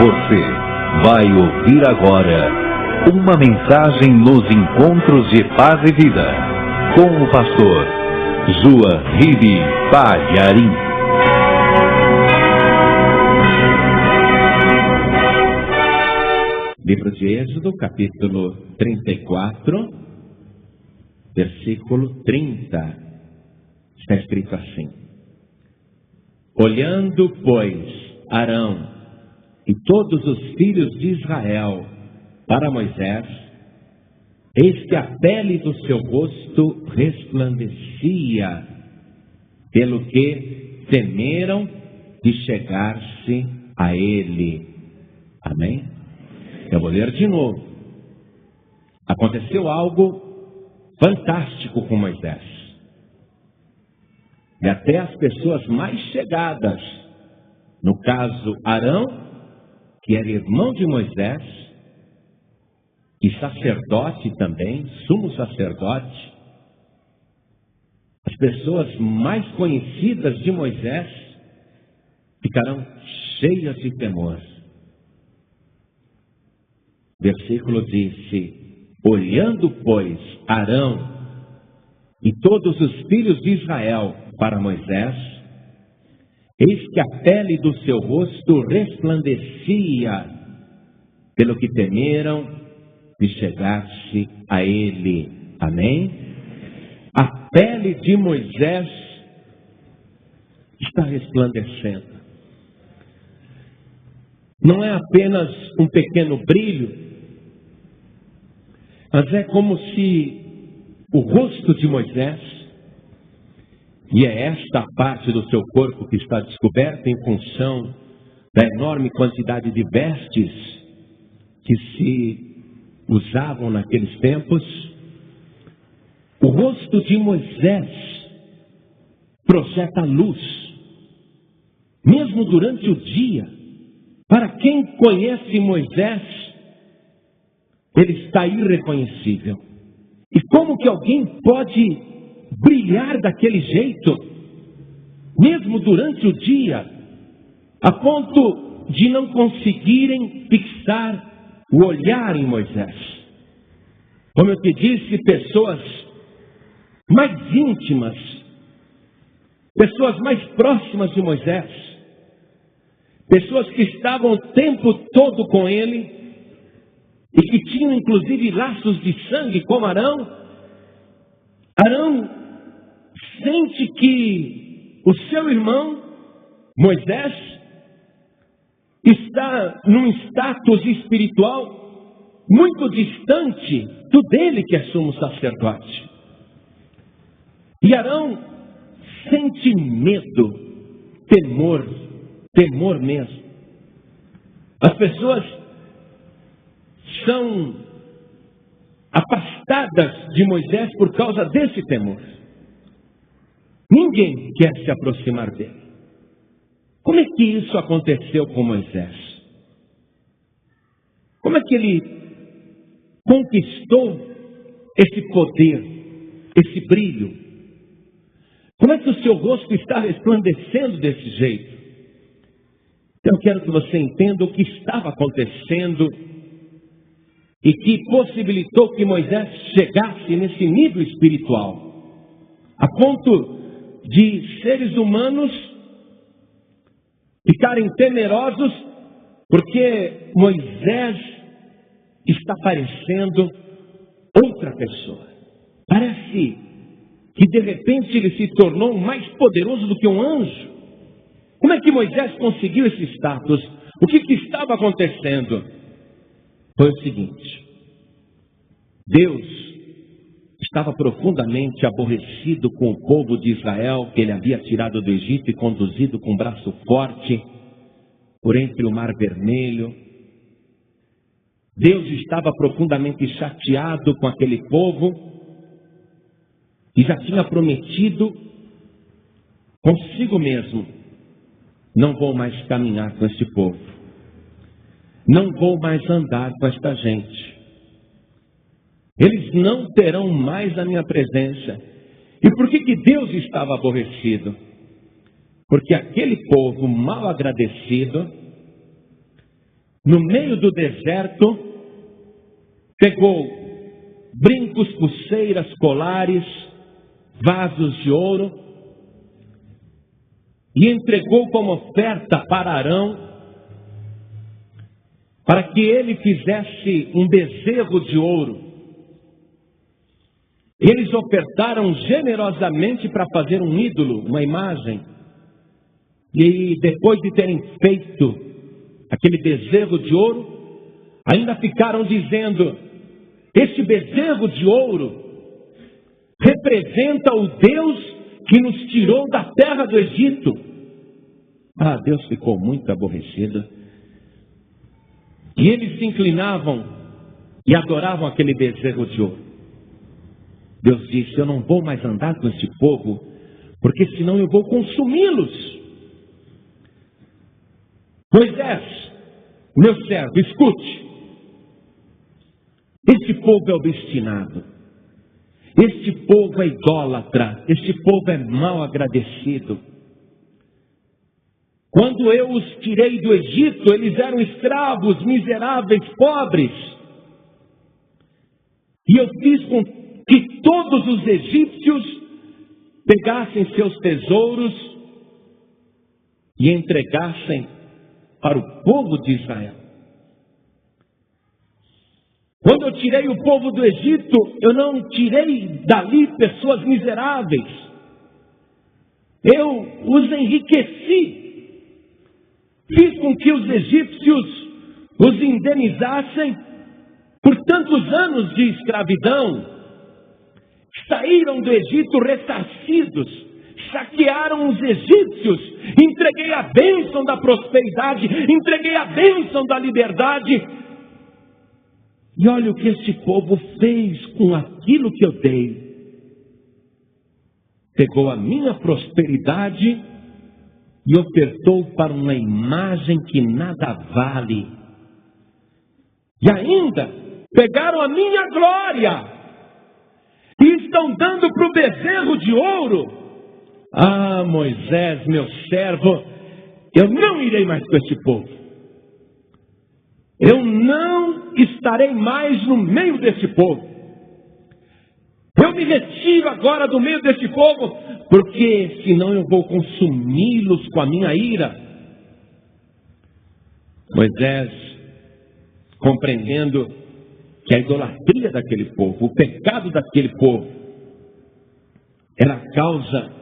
Você vai ouvir agora uma mensagem nos encontros de paz e vida com o pastor Zuahiri Palharim. Livro de Êxodo, capítulo 34, versículo 30. Está escrito assim: Olhando, pois, Arão e todos os filhos de Israel para Moisés, eis que a pele do seu rosto resplandecia, pelo que temeram de chegar-se a ele. Amém? Eu vou ler de novo. Aconteceu algo fantástico com Moisés. E até as pessoas mais chegadas, no caso Arão, que era irmão de Moisés, e sacerdote também, sumo sacerdote, as pessoas mais conhecidas de Moisés ficarão cheias de temor. Versículo disse: Olhando, pois, Arão e todos os filhos de Israel para Moisés, eis que a pele do seu rosto resplandecia, pelo que temeram de chegar-se a ele. Amém? A pele de Moisés está resplandecendo. Não é apenas um pequeno brilho, mas é como se o rosto de Moisés, e é esta a parte do seu corpo que está descoberta em função da enorme quantidade de vestes que se usavam naqueles tempos, o rosto de Moisés projeta luz, mesmo durante o dia. Para quem conhece Moisés, ele está irreconhecível. E como que alguém pode brilhar daquele jeito, mesmo durante o dia, a ponto de não conseguirem fixar o olhar em Moisés? Como eu te disse, pessoas mais íntimas, pessoas mais próximas de Moisés, pessoas que estavam o tempo todo com ele, e que tinham inclusive laços de sangue como Arão. Arão sente que o seu irmão, Moisés, está num status espiritual muito distante do dele, que é sumo sacerdote. E Arão sente medo, temor mesmo. As pessoas são afastadas de Moisés por causa desse temor. Ninguém quer se aproximar dele. Como é que isso aconteceu com Moisés? Como é que ele conquistou esse poder, esse brilho? Como é que o seu rosto está resplandecendo desse jeito? Então eu quero que você entenda o que estava acontecendo e que possibilitou que Moisés chegasse nesse nível espiritual, a ponto de seres humanos ficarem temerosos, porque Moisés está parecendo outra pessoa. Parece que de repente ele se tornou mais poderoso do que um anjo. Como é que Moisés conseguiu esse status? O que estava acontecendo? Foi o seguinte: Deus estava profundamente aborrecido com o povo de Israel, que ele havia tirado do Egito e conduzido com braço forte por entre o Mar Vermelho. Deus estava profundamente chateado com aquele povo e já tinha prometido consigo mesmo: não vou mais caminhar com este povo, não vou mais andar com esta gente. Eles não terão mais a minha presença. E por que Deus estava aborrecido? Porque aquele povo mal agradecido no meio do deserto, pegou brincos, pulseiras, colares, vasos de ouro, e entregou como oferta para Arão, para que ele fizesse um bezerro de ouro. Eles ofertaram generosamente para fazer um ídolo, uma imagem. E depois de terem feito aquele bezerro de ouro, ainda ficaram dizendo: este bezerro de ouro representa o Deus que nos tirou da terra do Egito. Ah, Deus ficou muito aborrecido. E eles se inclinavam e adoravam aquele bezerro de ouro. Deus disse: eu não vou mais andar com este povo, porque senão eu vou consumi-los. Moisés, meu servo, escute. Este povo é obstinado. Este povo é idólatra. Este povo é mal agradecido. Quando eu os tirei do Egito, eles eram escravos, miseráveis, pobres. E eu fiz com que todos os egípcios pegassem seus tesouros e entregassem para o povo de Israel. Quando eu tirei o povo do Egito, eu não tirei dali pessoas miseráveis. Eu os enriqueci. Fiz com que os egípcios os indenizassem por tantos anos de escravidão. Saíram do Egito ressarcidos, saquearam os egípcios. Entreguei a bênção da prosperidade, entreguei a bênção da liberdade. E olha o que este povo fez com aquilo que eu dei. Pegou a minha prosperidade e ofertou para uma imagem que nada vale. E ainda pegaram a minha glória e estão dando para o bezerro de ouro. Ah, Moisés, meu servo, eu não irei mais com este povo. Eu não estarei mais no meio desse povo. Eu me retiro agora do meio desse povo, porque senão eu vou consumi-los com a minha ira. Moisés, compreendendo que a idolatria daquele povo, o pecado daquele povo, era a causa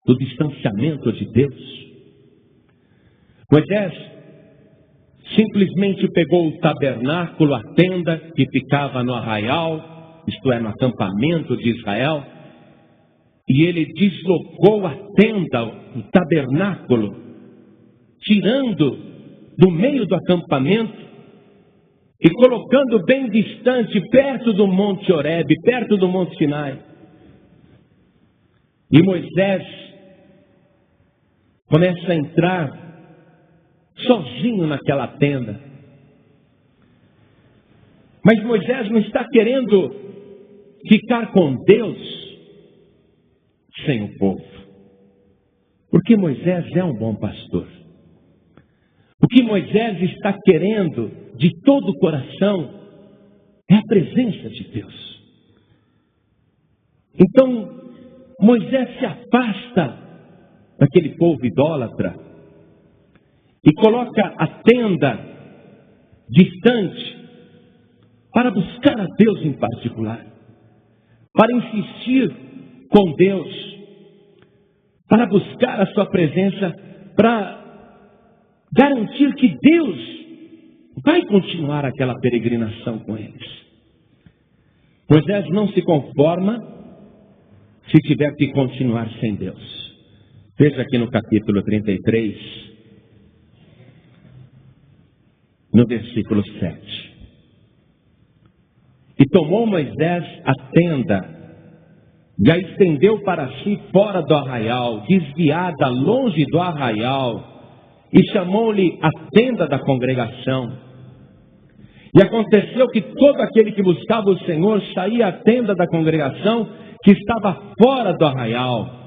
do distanciamento de Deus. Moisés simplesmente pegou o tabernáculo, a tenda que ficava no arraial, isto é, no acampamento de Israel, e ele deslocou a tenda, o tabernáculo, tirando do meio do acampamento e colocando bem distante, perto do Monte Horebe, perto do Monte Sinai. E Moisés começa a entrar sozinho naquela tenda. Mas Moisés não está querendo ficar com Deus sem o povo. Porque Moisés é um bom pastor. O que Moisés está querendo de todo o coração é a presença de Deus. Então, Moisés se afasta daquele povo idólatra e coloca a tenda distante para buscar a Deus em particular, para insistir com Deus, para buscar a sua presença, para garantir que Deus vai continuar aquela peregrinação com eles. Moisés não se conforma se tiver que continuar sem Deus. Veja aqui no capítulo 33, no versículo 7. E tomou Moisés a tenda e a estendeu para si fora do arraial, desviada longe do arraial, e chamou-lhe a tenda da congregação. E aconteceu que todo aquele que buscava o Senhor saía à tenda da congregação que estava fora do arraial.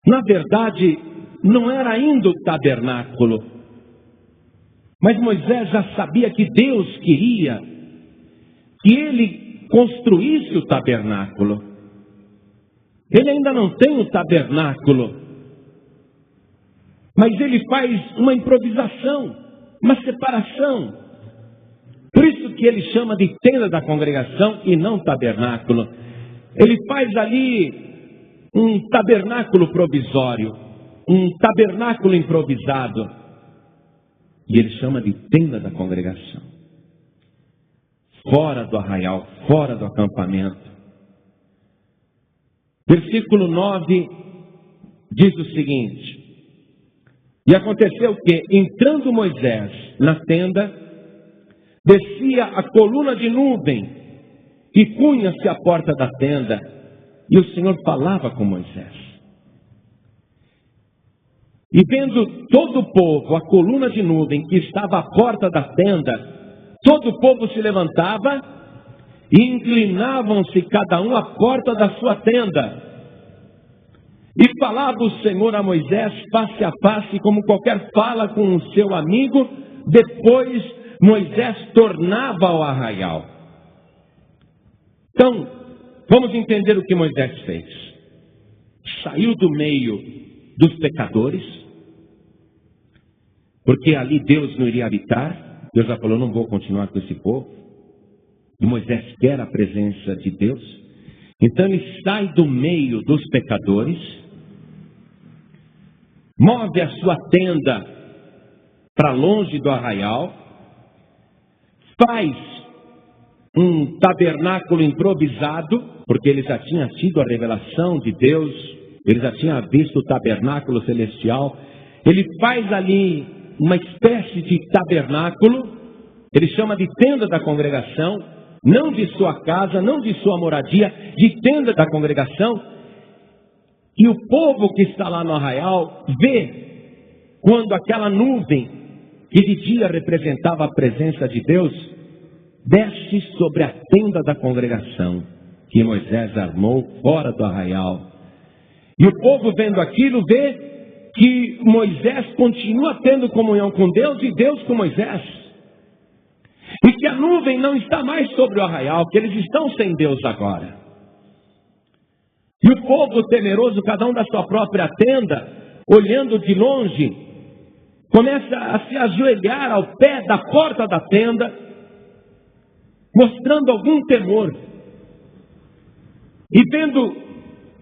Na verdade, não era ainda o tabernáculo, Mas Moisés já sabia que Deus queria que ele construísse o tabernáculo. Ele ainda não tem o tabernáculo, mas ele faz uma improvisação, uma separação. Por isso que ele chama de tenda da congregação e não tabernáculo. Ele faz ali um tabernáculo provisório, um tabernáculo improvisado. E ele chama de tenda da congregação. Fora do arraial, fora do acampamento. Versículo 9 diz o seguinte: e aconteceu que, entrando Moisés na tenda, descia a coluna de nuvem e punha-se à porta da tenda, e o Senhor falava com Moisés. E vendo todo o povo a coluna de nuvem que estava à porta da tenda, todo o povo se levantava e inclinavam-se cada um à porta da sua tenda. E falava o Senhor a Moisés face a face, como qualquer fala com o seu amigo. Depois Moisés tornava ao arraial. Então, vamos entender o que Moisés fez. Saiu do meio dos pecadores, porque ali Deus não iria habitar. Deus já falou, não vou continuar com esse povo. E Moisés quer a presença de Deus. Então ele sai do meio dos pecadores, move a sua tenda para longe do arraial, faz um tabernáculo improvisado, porque ele já tinha tido a revelação de Deus, ele já tinha visto o tabernáculo celestial. Ele faz ali uma espécie de tabernáculo, ele chama de tenda da congregação, não de sua casa, não de sua moradia, de tenda da congregação. E o povo que está lá no arraial vê quando aquela nuvem, que de dia representava a presença de Deus, desce sobre a tenda da congregação, que Moisés armou fora do arraial. E o povo vendo aquilo vê que Moisés continua tendo comunhão com Deus e Deus com Moisés. E que a nuvem não está mais sobre o arraial, que eles estão sem Deus agora. E o povo temeroso, cada um da sua própria tenda, olhando de longe, começa a se ajoelhar ao pé da porta da tenda, mostrando algum temor. E vendo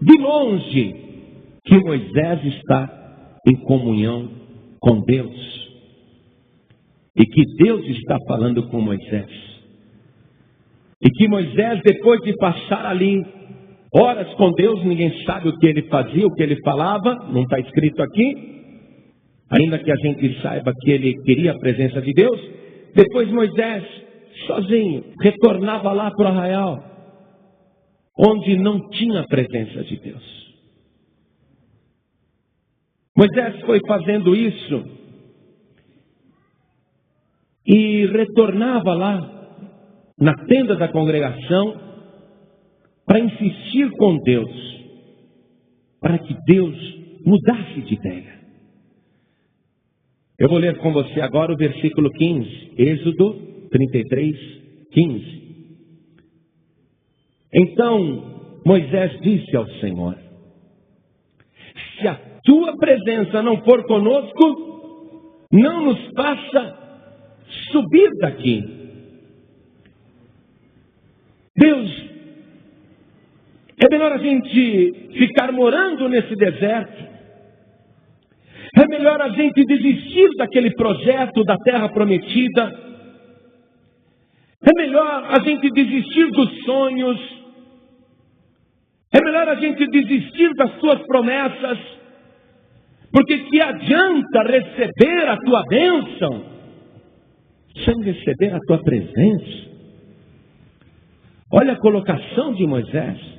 de longe que Moisés está em comunhão com Deus. E que Deus está falando com Moisés. E que Moisés, depois de passar ali horas com Deus, ninguém sabe o que ele fazia, o que ele falava, não está escrito aqui. Ainda que a gente saiba que ele queria a presença de Deus. Depois Moisés, sozinho, retornava lá para o arraial, onde não tinha a presença de Deus. Moisés foi fazendo isso e retornava lá na tenda da congregação para insistir com Deus, para que Deus mudasse de ideia. Eu vou ler com você agora o versículo 15, Êxodo 33, 15. Então Moisés disse ao Senhor: se a tua presença não for conosco, não nos faça subir daqui. Deus, é melhor a gente ficar morando nesse deserto. É melhor a gente desistir daquele projeto da terra prometida. É melhor a gente desistir dos sonhos. É melhor a gente desistir das suas promessas. Porque que adianta receber a tua bênção sem receber a tua presença? Olha a colocação de Moisés.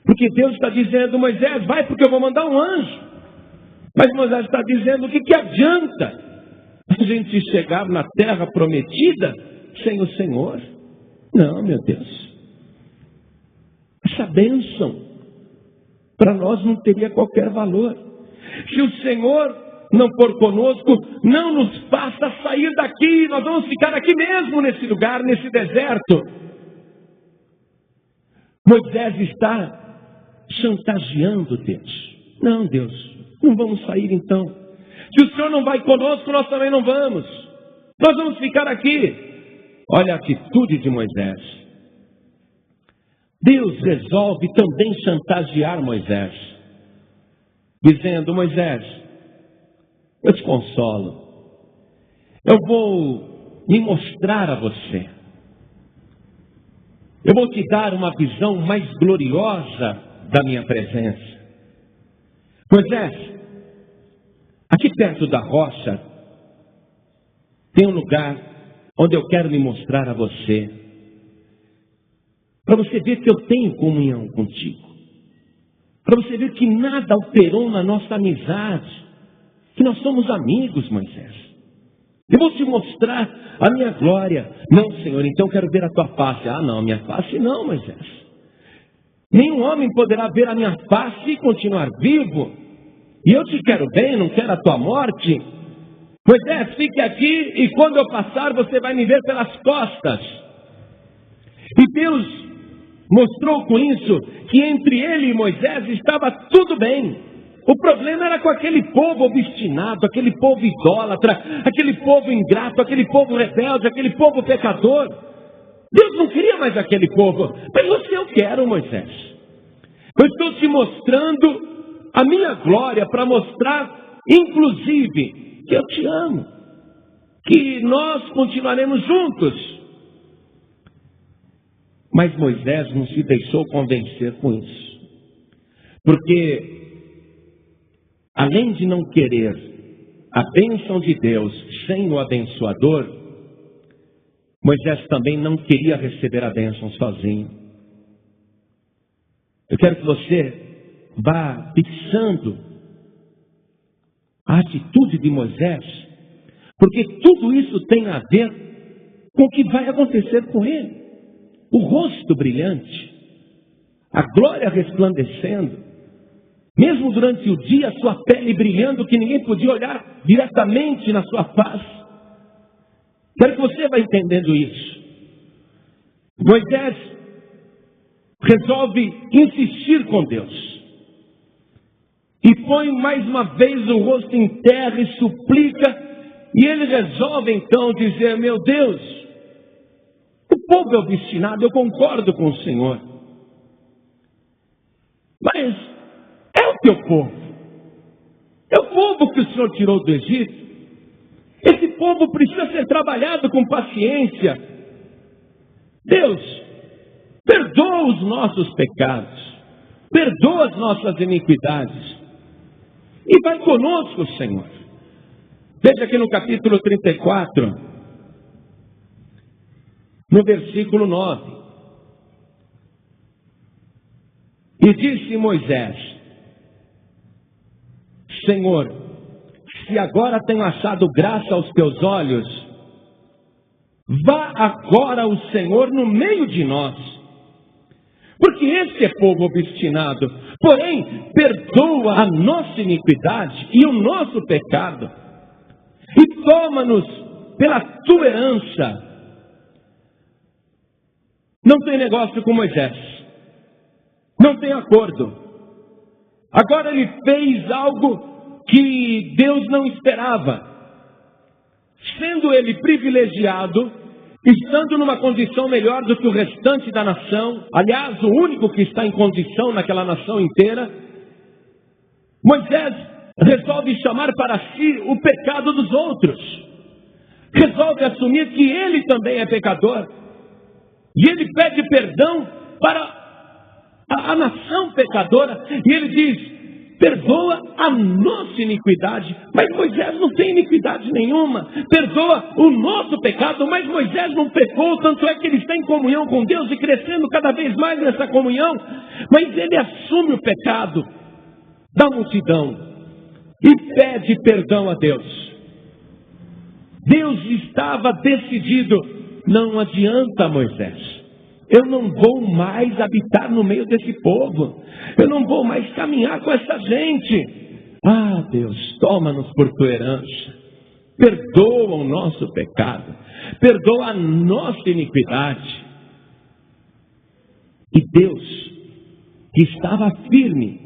Porque Deus está dizendo: Moisés, vai, porque eu vou mandar um anjo. Mas Moisés está dizendo: o que adianta a gente chegar na terra prometida sem o Senhor? Não, meu Deus. Essa bênção para nós não teria qualquer valor. Se o Senhor não for conosco, não nos faça sair daqui, nós vamos ficar aqui mesmo nesse lugar, nesse deserto. Moisés está chantageando Deus. Não, Deus, não vamos sair então. Se o Senhor não vai conosco, nós também não vamos. Nós vamos ficar aqui. Olha a atitude de Moisés. Deus resolve também chantagear Moisés, dizendo: Moisés, eu te consolo. Eu vou me mostrar a você. Eu vou te dar uma visão mais gloriosa da minha presença. Moisés, aqui perto da rocha, tem um lugar onde eu quero me mostrar a você. Para você ver que eu tenho comunhão contigo. Para você ver que nada alterou na nossa amizade. Que nós somos amigos, Moisés. Eu vou te mostrar a minha glória. Não, Senhor, então eu quero ver a tua face. Ah, não, a minha face não, Moisés. Nenhum homem poderá ver a minha face e continuar vivo. E eu te quero bem, não quero a tua morte. Moisés, fique aqui e quando eu passar você vai me ver pelas costas. E Deus mostrou com isso que entre ele e Moisés estava tudo bem. O problema era com aquele povo obstinado, aquele povo idólatra, aquele povo ingrato, aquele povo rebelde, aquele povo pecador. Deus não queria mais aquele povo. Mas você eu quero, Moisés. Eu estou te mostrando a minha glória para mostrar, inclusive, que eu te amo. Que nós continuaremos juntos. Mas Moisés não se deixou convencer com isso. Porque, além de não querer a bênção de Deus sem o abençoador, Moisés também não queria receber a bênção sozinho. Eu quero que você vá fixando a atitude de Moisés, porque tudo isso tem a ver com o que vai acontecer com ele. O rosto brilhante, a glória resplandecendo, mesmo durante o dia, a sua pele brilhando, que ninguém podia olhar diretamente na sua face. Quero que você vá entendendo isso. Moisés resolve insistir com Deus. E põe mais uma vez o rosto em terra e suplica. E ele resolve então dizer: meu Deus, o povo é obstinado, eu concordo com o Senhor. Mas é o teu povo. É o povo que o Senhor tirou do Egito. Esse povo precisa ser trabalhado com paciência. Deus, perdoa os nossos pecados. Perdoa as nossas iniquidades. E vai conosco, Senhor. Veja aqui no capítulo 34, no versículo 9. E disse Moisés: Senhor, se agora tenho achado graça aos teus olhos, vá agora o Senhor no meio de nós. Porque este é povo obstinado, porém perdoa a nossa iniquidade e o nosso pecado, e toma-nos pela tua herança. Não tem negócio com Moisés, não tem acordo. Agora ele fez algo que Deus não esperava. Sendo ele privilegiado, estando numa condição melhor do que o restante da nação, aliás, o único que está em condição naquela nação inteira, Moisés resolve chamar para si o pecado dos outros. Resolve assumir que ele também é pecador. E ele pede perdão para a nação pecadora. E ele diz: perdoa a nossa iniquidade. Mas Moisés não tem iniquidade nenhuma. Perdoa o nosso pecado. Mas Moisés não pecou. Tanto é que ele está em comunhão com Deus e crescendo cada vez mais nessa comunhão. Mas ele assume o pecado da multidão e pede perdão a Deus. Deus estava decidido: não adianta, Moisés, eu não vou mais habitar no meio desse povo, eu não vou mais caminhar com essa gente. Ah, Deus, toma-nos por tua herança. Perdoa o nosso pecado. Perdoa a nossa iniquidade. E Deus, que estava firme,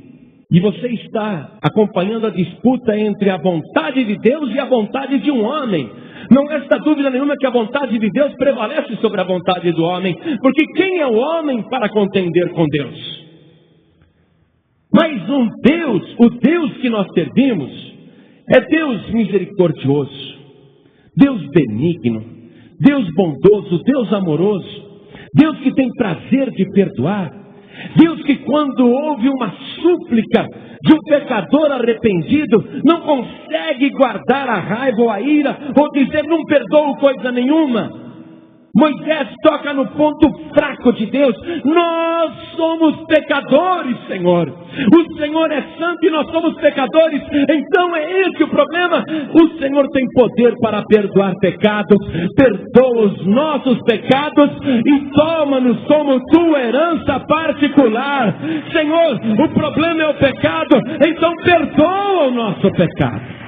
e você está acompanhando a disputa entre a vontade de Deus e a vontade de um homem. Não resta dúvida nenhuma que a vontade de Deus prevalece sobre a vontade do homem. Porque quem é o homem para contender com Deus? Mas o Deus que nós servimos, é Deus misericordioso, Deus benigno, Deus bondoso, Deus amoroso, Deus que tem prazer de perdoar, Deus que quando ouve uma súplica de um pecador arrependido, não consegue guardar a raiva ou a ira, ou dizer não perdoo coisa nenhuma. Moisés toca no ponto fraco de Deus. Nós somos pecadores, Senhor. O Senhor é santo e nós somos pecadores. Então é esse o problema. O Senhor tem poder para perdoar pecados. Perdoa os nossos pecados e toma-nos como tua herança particular. Senhor, o problema é o pecado. Então perdoa o nosso pecado.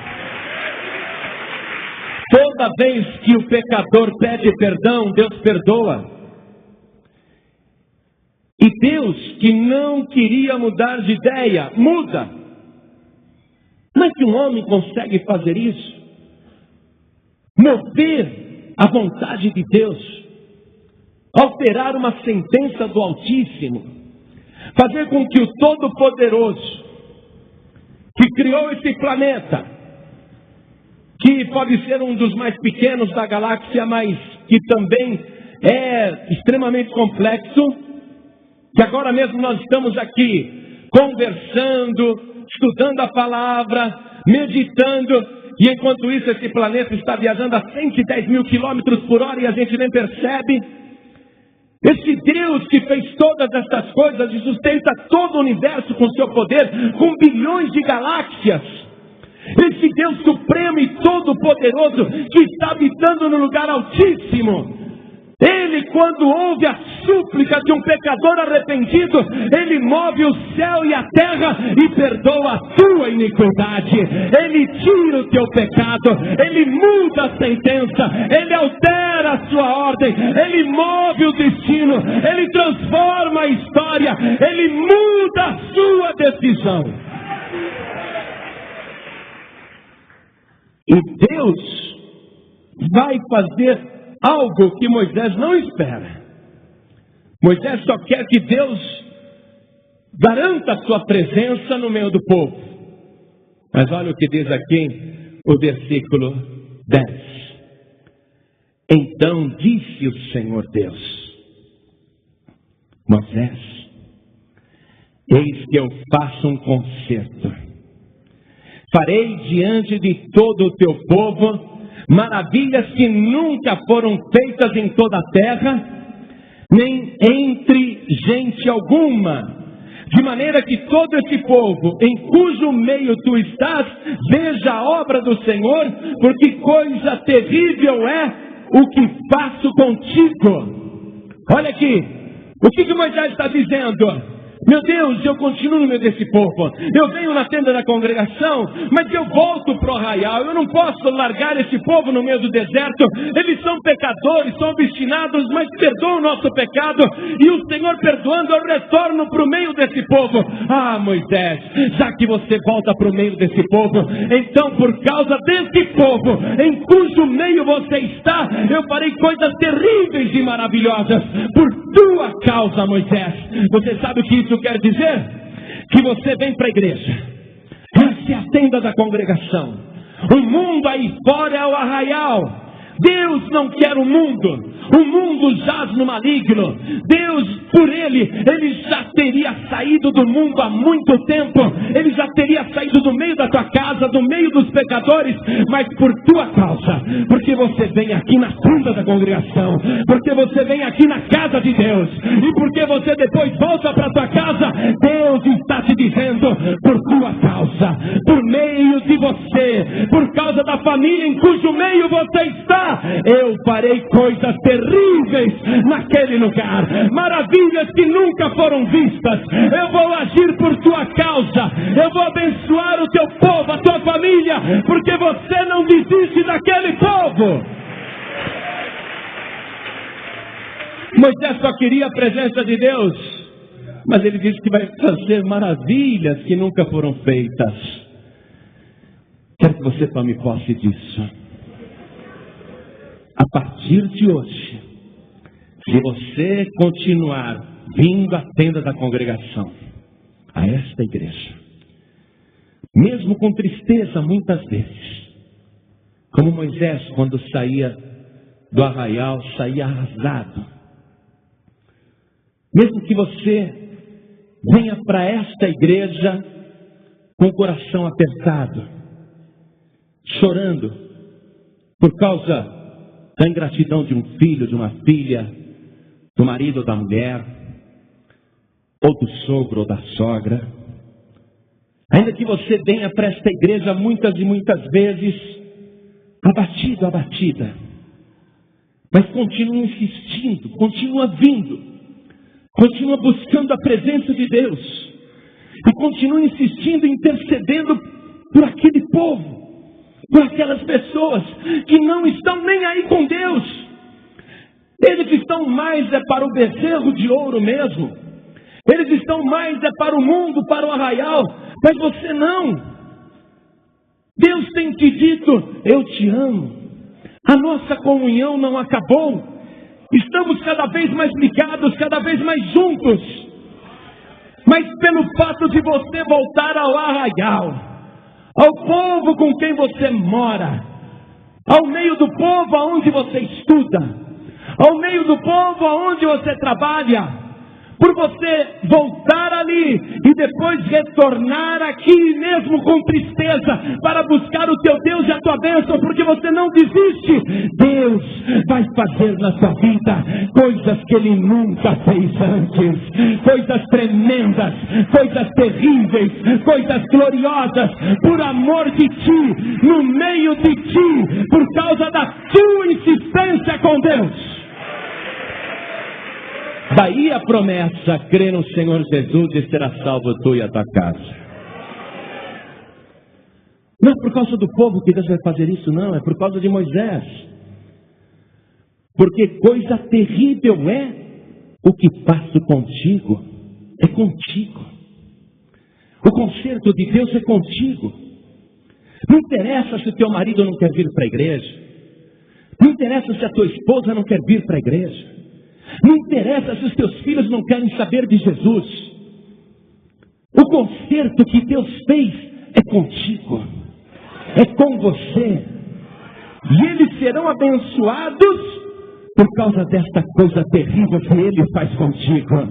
Toda vez que o pecador pede perdão, Deus perdoa. E Deus, que não queria mudar de ideia, muda. Como é que um homem consegue fazer isso? Mover a vontade de Deus, alterar uma sentença do Altíssimo, fazer com que o Todo-Poderoso, que criou esse planeta, que pode ser um dos mais pequenos da galáxia, mas que também é extremamente complexo, que agora mesmo nós estamos aqui conversando, estudando a palavra, meditando, e enquanto isso esse planeta está viajando a 110 mil quilômetros por hora e a gente nem percebe. Esse Deus que fez todas estas coisas e sustenta todo o universo com seu poder, com bilhões de galáxias. Esse Deus supremo e todo-poderoso que está habitando no lugar altíssimo. Ele, quando ouve a súplica de um pecador arrependido, Ele move o céu e a terra e perdoa a tua iniquidade. Ele tira o teu pecado, Ele muda a sentença, Ele altera a sua ordem, Ele move o destino, Ele transforma a história, Ele muda a sua decisão. E Deus vai fazer algo que Moisés não espera. Moisés só quer que Deus garanta a sua presença no meio do povo. Mas olha o que diz aqui o versículo 10. Então disse o Senhor Deus: Moisés, eis que eu faço um concerto. Farei diante de todo o teu povo maravilhas que nunca foram feitas em toda a terra, nem entre gente alguma, de maneira que todo esse povo, em cujo meio tu estás, veja a obra do Senhor, porque coisa terrível é o que faço contigo. Olha aqui, o que Moisés está dizendo? Meu Deus, eu continuo no meio desse povo. Eu venho na tenda da congregação, mas eu volto para o arraial. Eu não posso largar esse povo no meio do deserto. Eles são pecadores, são obstinados, mas perdoam o nosso pecado. E o Senhor perdoando, eu retorno para o meio desse povo. Ah, Moisés, já que você volta para o meio desse povo, então por causa desse povo, em cujo meio você está, eu farei coisas terríveis e maravilhosas. Por tua causa, Moisés. Você sabe o que isso quer dizer? Que você vem para a igreja. Essa é a tenda da congregação. O mundo aí fora é o arraial. Deus não quer o mundo. O mundo jaz no maligno. Deus, por ele já teria saído do mundo há muito tempo. Ele já teria saído do meio da tua casa, do meio dos pecadores. Mas por tua causa, porque você vem aqui na tenda da congregação, porque você vem aqui na casa de Deus, e porque você depois volta para tua casa, Deus está te dizendo: por tua causa, por meio de você, por causa da família em cujo meio você está, eu farei coisas terríveis terríveis naquele lugar, maravilhas que nunca foram vistas. Eu vou agir por tua causa, eu vou abençoar o teu povo, a tua família, porque você não desiste daquele povo. Moisés só queria a presença de Deus, mas ele disse que vai fazer maravilhas que nunca foram feitas. Quero que você tome posse disso. A partir de hoje, se você continuar vindo à tenda da congregação, a esta igreja, mesmo com tristeza muitas vezes, como Moisés quando saía do arraial, saía arrasado, mesmo que você venha para esta igreja com o coração apertado, chorando por causa da ingratidão de um filho, de uma filha, do marido ou da mulher, ou do sogro ou da sogra, ainda que você venha para esta igreja muitas e muitas vezes abatido, abatida, mas continua insistindo, continua vindo, continua buscando a presença de Deus e continua insistindo, intercedendo por aquele povo, por aquelas pessoas que não estão nem aí com Deus. Eles estão mais para o bezerro de ouro mesmo. Eles estão mais para o mundo, para o arraial, mas você não. Deus tem te dito, eu te amo. A nossa comunhão não acabou. Estamos cada vez mais ligados, cada vez mais juntos. Mas pelo fato de você voltar ao arraial, ao povo com quem você mora, ao meio do povo aonde você estuda, ao meio do povo aonde você trabalha, por você voltar ali e depois retornar aqui mesmo com tristeza para buscar o teu Deus e a tua bênção, porque você não desiste. Deus vai fazer na sua vida coisas que Ele nunca fez antes, coisas tremendas, coisas terríveis, coisas gloriosas, por amor de ti, no meio de ti, por causa da tua insistência com Deus. Daí a promessa, crê no Senhor Jesus e será salvo tu e a tua casa. Não é por causa do povo que Deus vai fazer isso, não, é por causa de Moisés. Porque coisa terrível é o que faço contigo, é contigo. O conserto de Deus é contigo. Não interessa se o teu marido não quer vir para a igreja, não interessa se a tua esposa não quer vir para a igreja, não interessa se os teus filhos não querem saber de Jesus. O conserto que Deus fez é contigo, é com você. E eles serão abençoados por causa desta coisa terrível que Ele faz contigo.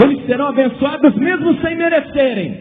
Eles serão abençoados mesmo sem merecerem.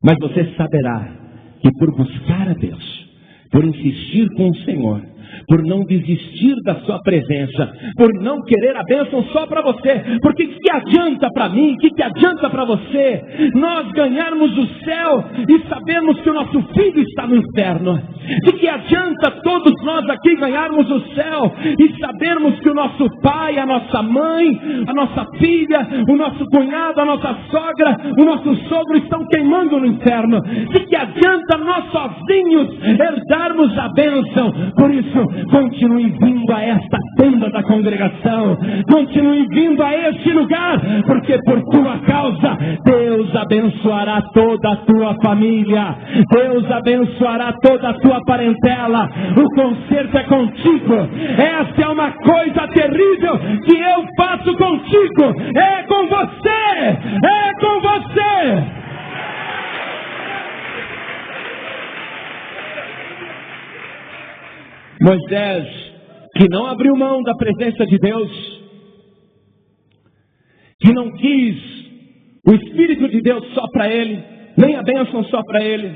Mas você saberá que por buscar a Deus, por insistir com o Senhor, por não desistir da sua presença, por não querer a bênção só para você, porque que adianta para mim, que adianta para você, nós ganharmos o céu e sabermos que o nosso filho está no inferno? De que adianta todos nós aqui ganharmos o céu e sabermos que o nosso pai, a nossa mãe, a nossa filha, o nosso cunhado, a nossa sogra, o nosso sogro estão queimando no inferno? De que adianta nós sozinhos herdarmos a bênção? Por isso, continue vindo a esta tenda da congregação, continue vindo a este lugar, porque por tua causa Deus abençoará toda a tua família, Deus abençoará toda a tua parentela. O conserto é contigo. Essa é uma coisa terrível que eu faço contigo, é com você, é com você. Moisés, que não abriu mão da presença de Deus, que não quis o Espírito de Deus só para ele, nem a bênção só para ele,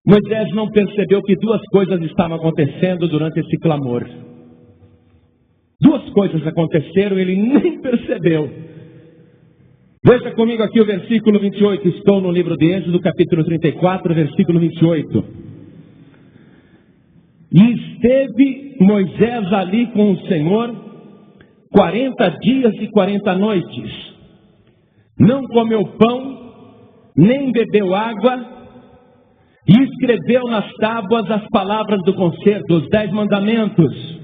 Moisés não percebeu que duas coisas estavam acontecendo durante esse clamor. Duas coisas aconteceram e ele nem percebeu. Veja comigo aqui o versículo 28, estou no livro de Êxodo, capítulo 34, versículo 28. E esteve Moisés ali com o Senhor 40 dias e 40 noites. Não comeu pão, nem bebeu água, e escreveu nas tábuas as palavras do concerto, os 10 mandamentos.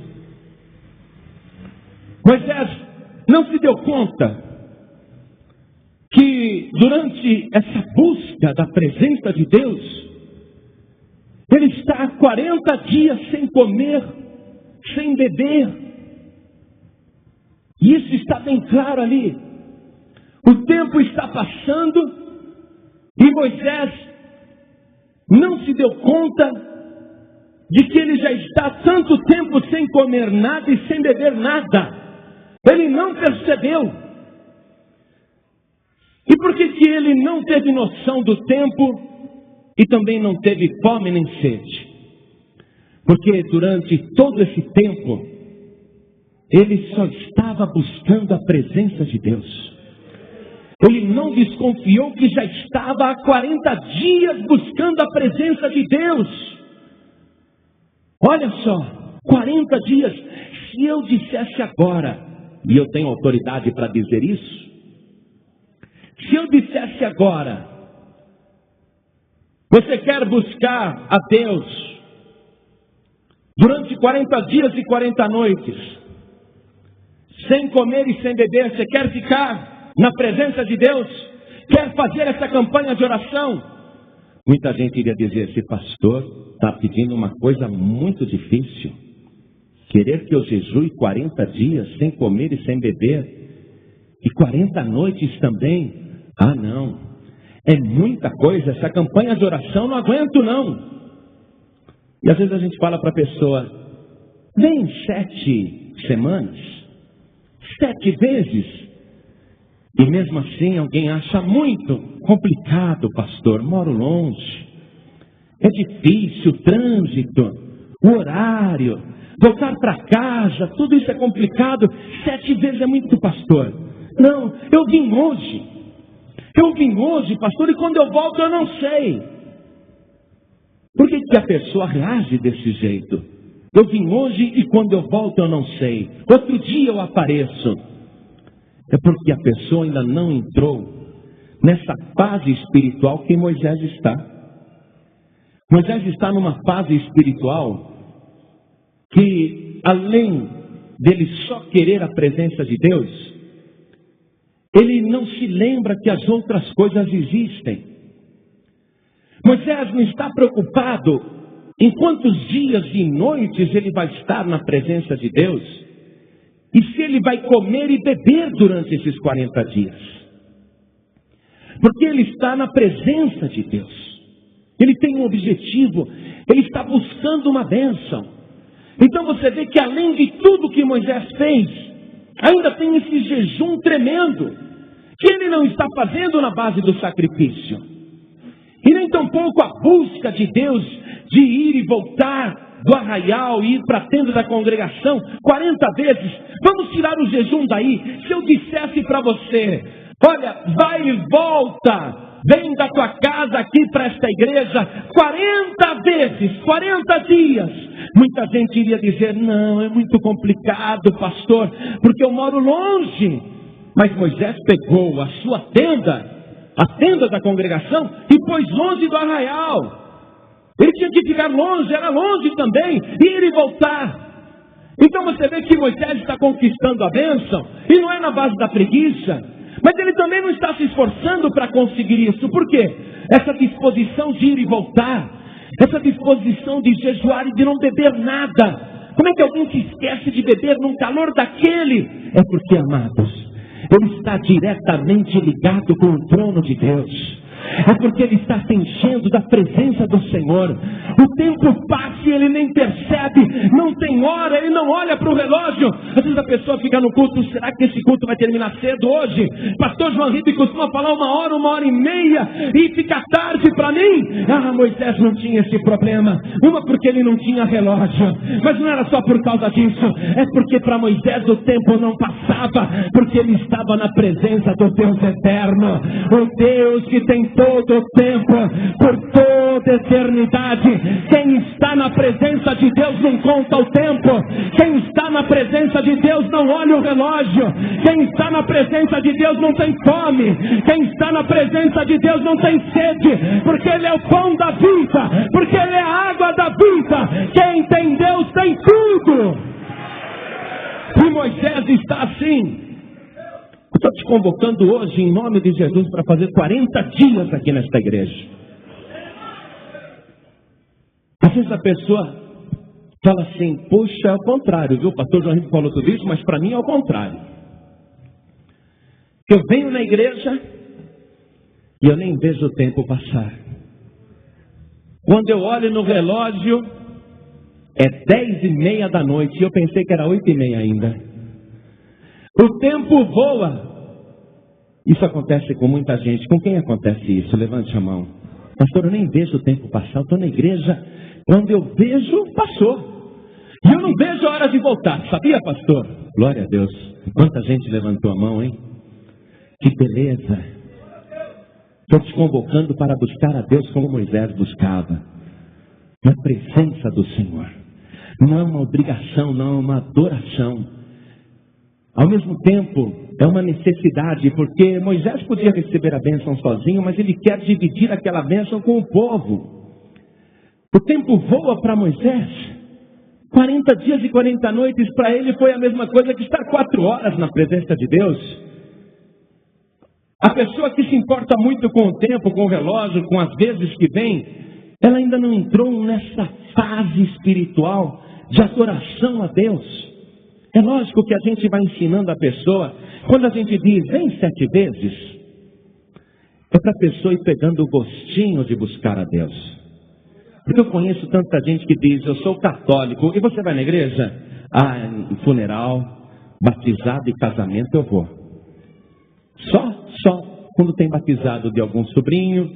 Moisés não se deu conta que durante essa busca da presença de Deus, ele está há 40 dias sem comer, sem beber. E isso está bem claro ali. O tempo está passando e Moisés não se deu conta de que ele já está há tanto tempo sem comer nada e sem beber nada. Ele não percebeu. E por que ele não teve noção do tempo e também não teve fome nem sede? Porque durante todo esse tempo, ele só estava buscando a presença de Deus. Ele não desconfiou que já estava há 40 dias buscando a presença de Deus. Olha só, 40 dias. Se eu dissesse agora, e eu tenho autoridade para dizer isso, se eu dissesse agora, você quer buscar a Deus durante 40 dias e 40 noites, sem comer e sem beber, você quer ficar na presença de Deus? Quer fazer essa campanha de oração? Muita gente iria dizer, esse pastor está pedindo uma coisa muito difícil. Querer que eu jejue 40 dias sem comer e sem beber, e 40 noites também. Ah, não, é muita coisa, essa campanha de oração não aguento não. E às vezes a gente fala para a pessoa, vem 7 semanas, 7 vezes, e mesmo assim alguém acha muito complicado, pastor, moro longe, é difícil, o trânsito, o horário, voltar para casa, tudo isso é complicado, 7 vezes é muito, pastor. Não, eu vim hoje, pastor, e quando eu volto eu não sei. Por que a pessoa reage desse jeito? Eu vim hoje e quando eu volto eu não sei. Outro dia eu apareço. É porque a pessoa ainda não entrou nessa fase espiritual que Moisés está. Moisés está numa fase espiritual que, além dele só querer a presença de Deus, ele não se lembra que as outras coisas existem. Moisés não está preocupado em quantos dias e noites ele vai estar na presença de Deus, e se ele vai comer e beber durante esses 40 dias. Porque ele está na presença de Deus. Ele tem um objetivo, ele está buscando uma bênção. Então você vê que além de tudo que Moisés fez, ainda tem esse jejum tremendo, que ele não está fazendo na base do sacrifício. E nem tampouco a busca de Deus de ir e voltar do arraial e ir para a tenda da congregação 40 vezes. Vamos tirar o jejum daí. Se eu dissesse para você, olha, vai e volta, vem da tua casa aqui para esta igreja 40 vezes, 40 dias. Muita gente iria dizer, não, é muito complicado, pastor, porque eu moro longe. Mas Moisés pegou a sua tenda, a tenda da congregação, e pôs longe do arraial. Ele tinha que ficar longe, era longe também, ir e voltar. Então você vê que Moisés está conquistando a bênção, e não é na base da preguiça, mas ele também não está se esforçando para conseguir isso. Por quê? Essa disposição de ir e voltar, essa disposição de jejuar e de não beber nada. Como é que alguém se esquece de beber num calor daquele? É porque, amados, ele está diretamente ligado com o trono de Deus. É porque ele está se enchendo da presença do Senhor. O tempo passa e ele nem percebe, não tem hora, ele não olha para o relógio. Às vezes a pessoa fica no culto, será que esse culto vai terminar cedo hoje? Pastor João Ribe costuma falar 1h30 e fica tarde para mim. Ah, Moisés não tinha esse problema. Uma porque ele não tinha relógio, mas não era só por causa disso, é porque para Moisés o tempo não passava, porque ele estava na presença do Deus eterno, o Deus que tem todo o tempo, por toda a eternidade. Quem está na presença de Deus não conta o tempo. Quem está na presença de Deus não olha o relógio. Quem está na presença de Deus não tem fome. Quem está na presença de Deus não tem sede, porque Ele é o pão da vida, porque Ele é a água da vida. Quem tem Deus tem tudo. E Moisés está assim. Estou te convocando hoje, em nome de Jesus, para fazer 40 dias aqui nesta igreja. Às vezes a pessoa fala assim: poxa, é o contrário, viu? O pastor João Henrique falou tudo isso, mas para mim é o contrário. Eu venho na igreja e eu nem vejo o tempo passar. Quando eu olho no relógio, é 10:30 da noite, e eu pensei que era 8:30 ainda. O tempo voa. Isso acontece com muita gente. Com quem acontece isso? Levante a mão. Pastor, eu nem vejo o tempo passar. Eu estou na igreja, quando eu vejo, passou. E eu não vejo a hora de voltar. Sabia, pastor? Glória a Deus. Quanta gente levantou a mão, hein? Que beleza. Estou te convocando para buscar a Deus como Moisés buscava, na presença do Senhor. Não é uma obrigação, não é uma adoração. Ao mesmo tempo, é uma necessidade, porque Moisés podia receber a bênção sozinho, mas ele quer dividir aquela bênção com o povo. O tempo voa para Moisés. 40 dias e 40 noites para ele foi a mesma coisa que estar 4 horas na presença de Deus. A pessoa que se importa muito com o tempo, com o relógio, com as vezes que vem, ela ainda não entrou nessa fase espiritual de adoração a Deus. É lógico que a gente vai ensinando a pessoa. Quando a gente diz, vem 7 vezes, é para a pessoa ir pegando o gostinho de buscar a Deus. Porque eu conheço tanta gente que diz, eu sou católico, e você vai na igreja? Em funeral, batizado e casamento eu vou. Só quando tem batizado de algum sobrinho,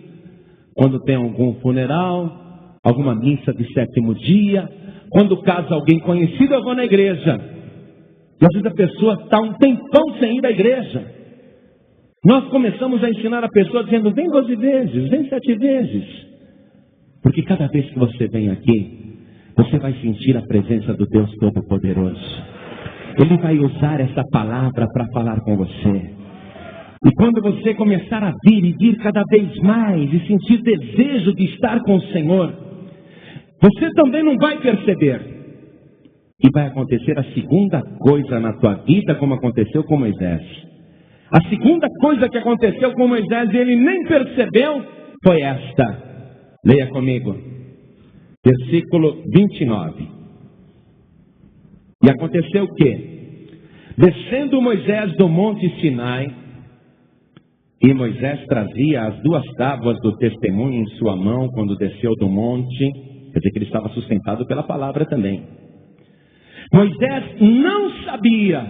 quando tem algum funeral, alguma missa de 7º dia, quando casa alguém conhecido eu vou na igreja. E às vezes a pessoa está um tempão sem ir à igreja. Nós começamos a ensinar a pessoa dizendo, vem 12 vezes, vem 7 vezes. Porque cada vez que você vem aqui, você vai sentir a presença do Deus Todo-Poderoso. Ele vai usar essa palavra para falar com você. E quando você começar a vir e vir cada vez mais e sentir desejo de estar com o Senhor, você também não vai perceber. E vai acontecer a segunda coisa na tua vida, como aconteceu com Moisés. A segunda coisa que aconteceu com Moisés e ele nem percebeu foi esta. Leia comigo. Versículo 29. E aconteceu o quê? Descendo Moisés do monte Sinai, e Moisés trazia as 2 tábuas do testemunho em sua mão quando desceu do monte. Quer dizer que ele estava sustentado pela palavra também. Moisés não sabia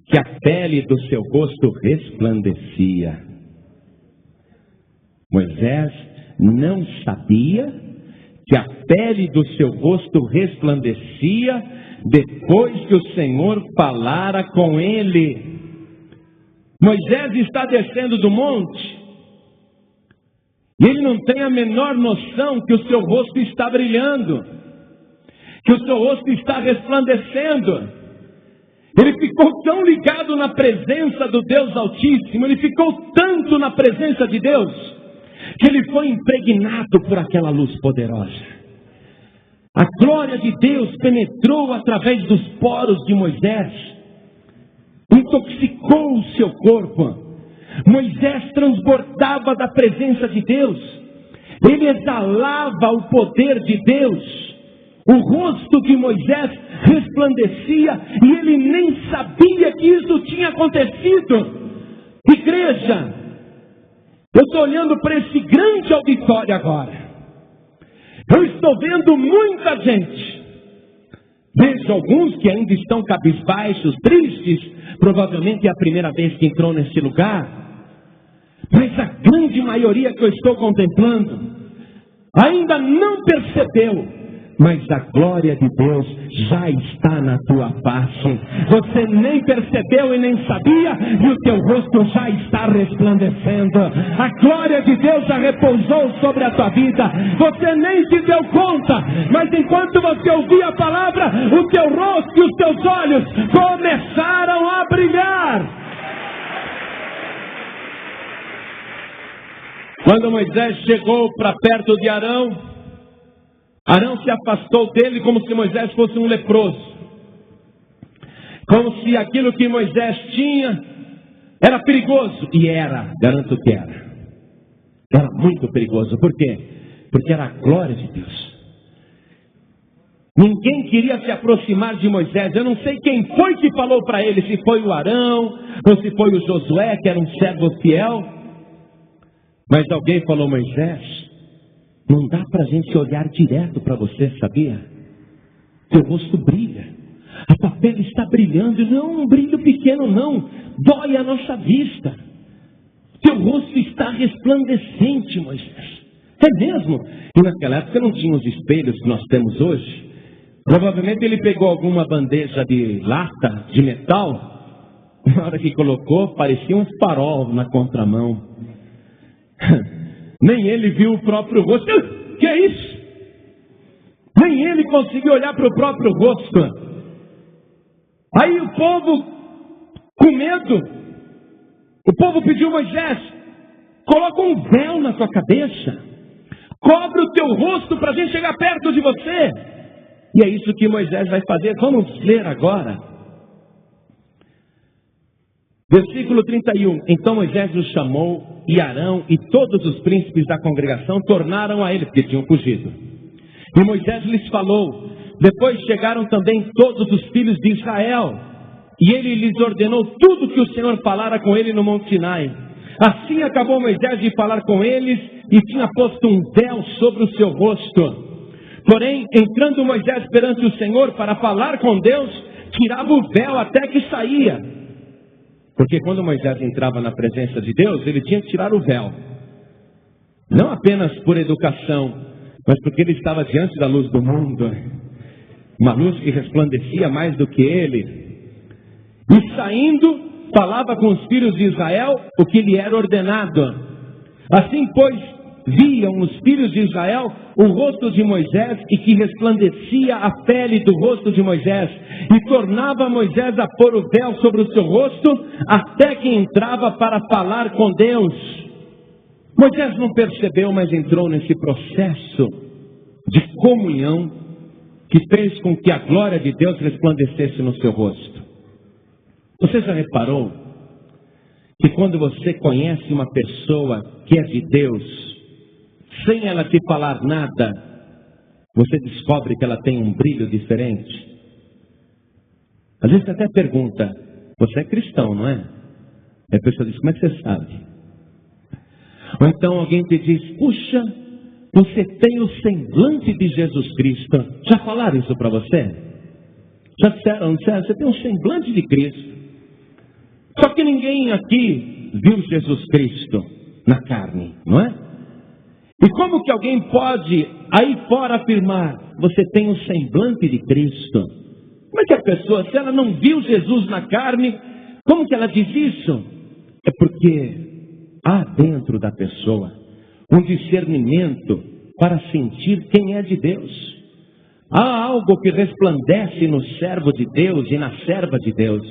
que a pele do seu rosto resplandecia. Moisés não sabia que a pele do seu rosto resplandecia depois que o Senhor falara com ele. Moisés está descendo do monte e ele não tem a menor noção que o seu rosto está brilhando, que o seu rosto está resplandecendo. Ele ficou tão ligado na presença do Deus Altíssimo, ele ficou tanto na presença de Deus, que ele foi impregnado por aquela luz poderosa. A glória de Deus penetrou através dos poros de Moisés, intoxicou o seu corpo. Moisés transbordava da presença de Deus, ele exalava o poder de Deus. O rosto de Moisés resplandecia e ele nem sabia que isso tinha acontecido. Igreja, eu estou olhando para esse grande auditório agora. Eu estou vendo muita gente. Vejo alguns que ainda estão cabisbaixos, tristes. Provavelmente é a primeira vez que entrou nesse lugar. Mas a grande maioria que eu estou contemplando ainda não percebeu mas a glória de Deus já está na tua face. Você nem percebeu e nem sabia, e o teu rosto já está resplandecendo. A glória de Deus já repousou sobre a tua vida. Você nem se deu conta, mas enquanto você ouvia a palavra, o teu rosto e os teus olhos começaram a brilhar. Quando Moisés chegou para perto de Arão, Arão se afastou dele como se Moisés fosse um leproso. Como se aquilo que Moisés tinha era perigoso. E era, garanto que era. Era muito perigoso. Por quê? Porque era a glória de Deus. Ninguém queria se aproximar de Moisés. Eu não sei quem foi que falou para ele, se foi o Arão, ou se foi o Josué, que era um servo fiel. Mas alguém falou: Moisés, não dá para a gente olhar direto para você, sabia? Teu rosto brilha, a tua pele está brilhando, não um brilho pequeno não, dói a nossa vista. Teu rosto está resplandecente, Moisés. É mesmo? E naquela época não tinha os espelhos que nós temos hoje. Provavelmente ele pegou alguma bandeja de lata, de metal, na hora que colocou, parecia um farol na contramão. Nem ele viu o próprio rosto. Que é isso? Nem ele conseguiu olhar para o próprio rosto. Aí o povo, com medo, o povo pediu: Moisés, coloca um véu na tua cabeça, cobre o teu rosto para a gente chegar perto de você. E é isso que Moisés vai fazer. Vamos ler agora. Versículo 31. Então Moisés os chamou, e Arão e todos os príncipes da congregação tornaram a ele, porque tinham fugido. E Moisés lhes falou. Depois chegaram também todos os filhos de Israel, e ele lhes ordenou tudo que o Senhor falara com ele no Monte Sinai. Assim acabou Moisés de falar com eles, e tinha posto um véu sobre o seu rosto. Porém, entrando Moisés perante o Senhor para falar com Deus, tirava o véu até que saía. Porque quando Moisés entrava na presença de Deus, ele tinha que tirar o véu. Não apenas por educação, mas porque ele estava diante da luz do mundo. Uma luz que resplandecia mais do que ele. E saindo, falava com os filhos de Israel o que lhe era ordenado. Assim, pois, viam os filhos de Israel o rosto de Moisés, e que resplandecia a pele do rosto de Moisés, e tornava Moisés a pôr o véu sobre o seu rosto, até que entrava para falar com Deus. Moisés não percebeu, mas entrou nesse processo de comunhão que fez com que a glória de Deus resplandecesse no seu rosto. Você já reparou que quando você conhece uma pessoa que é de Deus, sem ela te falar nada, você descobre que ela tem um brilho diferente? Às vezes você até pergunta: você é cristão, não é? E a pessoa diz: como é que você sabe? Ou então alguém te diz: puxa, você tem o semblante de Jesus Cristo. Já falaram isso para você? Já disseram, você tem um semblante de Cristo. Só que ninguém aqui viu Jesus Cristo na carne, não é? E como que alguém pode aí fora afirmar: você tem o semblante de Cristo? Como é que a pessoa, se ela não viu Jesus na carne, como que ela diz isso? É porque há dentro da pessoa um discernimento para sentir quem é de Deus. Há algo que resplandece no servo de Deus e na serva de Deus.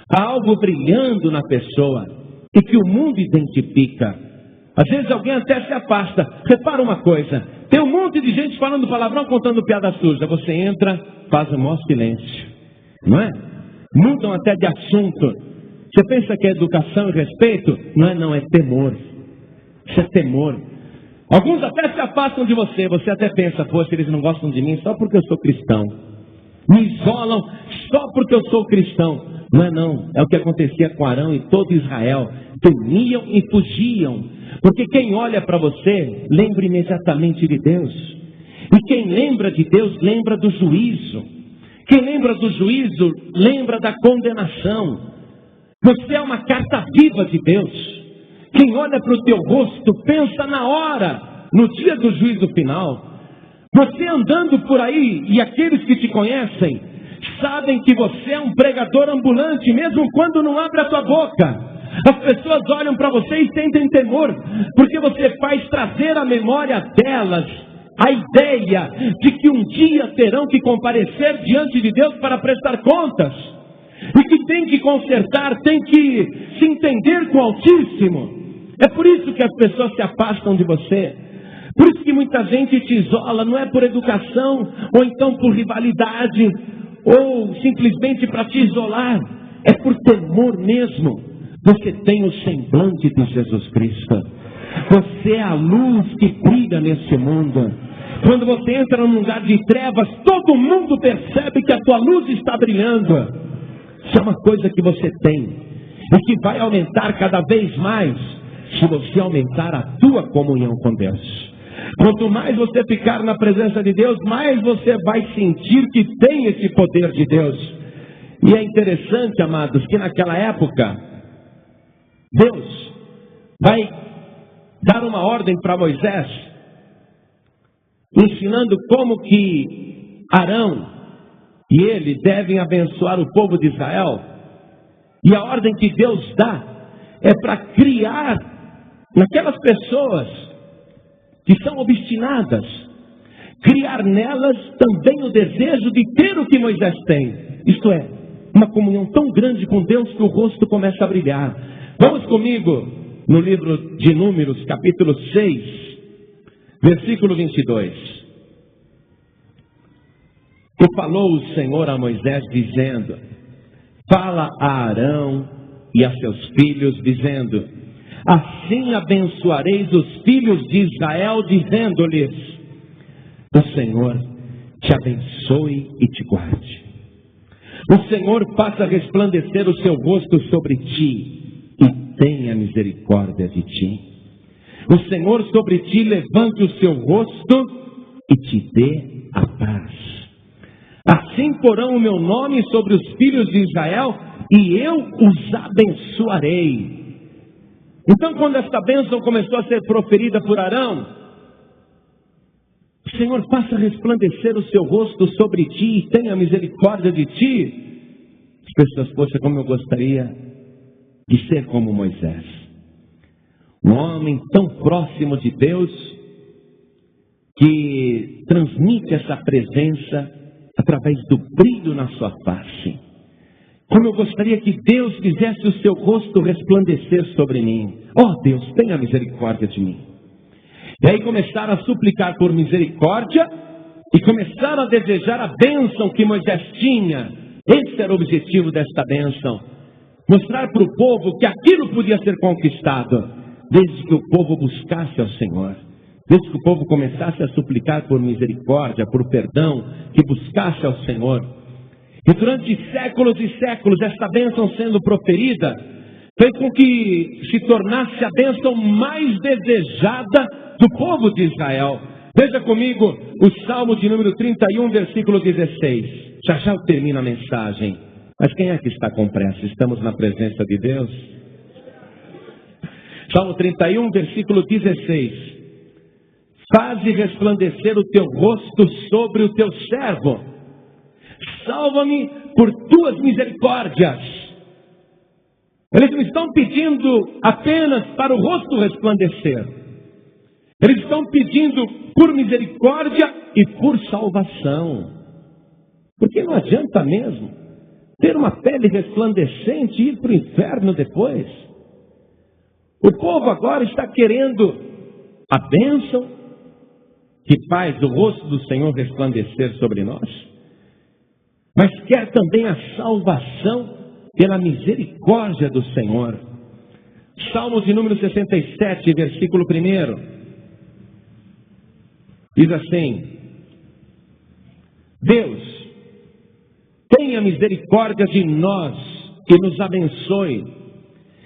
Há algo brilhando na pessoa e que o mundo identifica. Às vezes alguém até se afasta. Repara uma coisa: tem um monte de gente falando palavrão, contando piada suja. Você entra, faz o maior silêncio, não é? Mudam até de assunto. Você pensa que é educação e respeito? Não é não, é temor. Isso é temor. Alguns até se afastam de você. Você até pensa: poxa, eles não gostam de mim só porque eu sou cristão. Me isolam só porque eu sou cristão. Não é não, é o que acontecia com Arão e todo Israel. Temiam e fugiam. Porque quem olha para você, lembra imediatamente de Deus. E quem lembra de Deus, lembra do juízo. Quem lembra do juízo, lembra da condenação. Você é uma carta viva de Deus. Quem olha para o teu rosto, pensa na hora, no dia do juízo final. Você andando por aí, e aqueles que te conhecem, sabem que você é um pregador ambulante, mesmo quando não abre a tua boca. As pessoas olham para você e sentem temor, porque você faz trazer à memória delas a ideia de que um dia terão que comparecer diante de Deus para prestar contas, e que tem que consertar, tem que se entender com o Altíssimo. É por isso que as pessoas se afastam de você. Por isso que muita gente te isola, não é por educação, ou então por rivalidade, ou simplesmente para te isolar, é por temor mesmo. Você tem o semblante de Jesus Cristo. Você é a luz que brilha nesse mundo. Quando você entra num lugar de trevas, todo mundo percebe que a tua luz está brilhando. Isso é uma coisa que você tem, e que vai aumentar cada vez mais, se você aumentar a tua comunhão com Deus. Quanto mais você ficar na presença de Deus, mais você vai sentir que tem esse poder de Deus. E é interessante, amados, que naquela época, Deus vai dar uma ordem para Moisés, ensinando como que Arão e ele devem abençoar o povo de Israel. E a ordem que Deus dá é para criar naquelas pessoas que são obstinadas, criar nelas também o desejo de ter o que Moisés tem. Isto é, uma comunhão tão grande com Deus que o rosto começa a brilhar. Vamos comigo no livro de Números, capítulo 6, versículo 22. E falou o Senhor a Moisés, dizendo: fala a Arão e a seus filhos, dizendo: assim abençoareis os filhos de Israel, dizendo-lhes: o Senhor te abençoe e te guarde. O Senhor faça resplandecer o seu rosto sobre ti e tenha misericórdia de ti. O Senhor sobre ti levante o seu rosto e te dê a paz. Assim porão o meu nome sobre os filhos de Israel e eu os abençoarei. Então, quando esta bênção começou a ser proferida por Arão, o Senhor faça resplandecer o seu rosto sobre ti e tenha misericórdia de ti. As pessoas, poxa, como eu gostaria de ser como Moisés. Um homem tão próximo de Deus, que transmite essa presença através do brilho na sua face. Como eu gostaria que Deus fizesse o seu rosto resplandecer sobre mim. Oh Deus, tenha misericórdia de mim. E aí começaram a suplicar por misericórdia e começaram a desejar a bênção que Moisés tinha. Esse era o objetivo desta bênção: mostrar para o povo que aquilo podia ser conquistado, desde que o povo buscasse ao Senhor, desde que o povo começasse a suplicar por misericórdia, por perdão, que buscasse ao Senhor. E durante séculos e séculos, esta bênção sendo proferida, fez com que se tornasse a bênção mais desejada do povo de Israel. Veja comigo o Salmo de número 31, versículo 16. Já já eu termino a mensagem. Mas quem é que está com pressa? Estamos na presença de Deus. Salmo 31, versículo 16. Faze resplandecer o teu rosto sobre o teu servo. Salva-me por tuas misericórdias. Eles não estão pedindo apenas para o rosto resplandecer. Eles estão pedindo por misericórdia e por salvação. Porque não adianta mesmo ter uma pele resplandecente e ir para o inferno depois. O povo agora está querendo a bênção que faz o rosto do Senhor resplandecer sobre nós, mas quer também a salvação pela misericórdia do Senhor. Salmos de número 67, versículo 1. Diz assim: Deus, tenha misericórdia de nós e nos abençoe,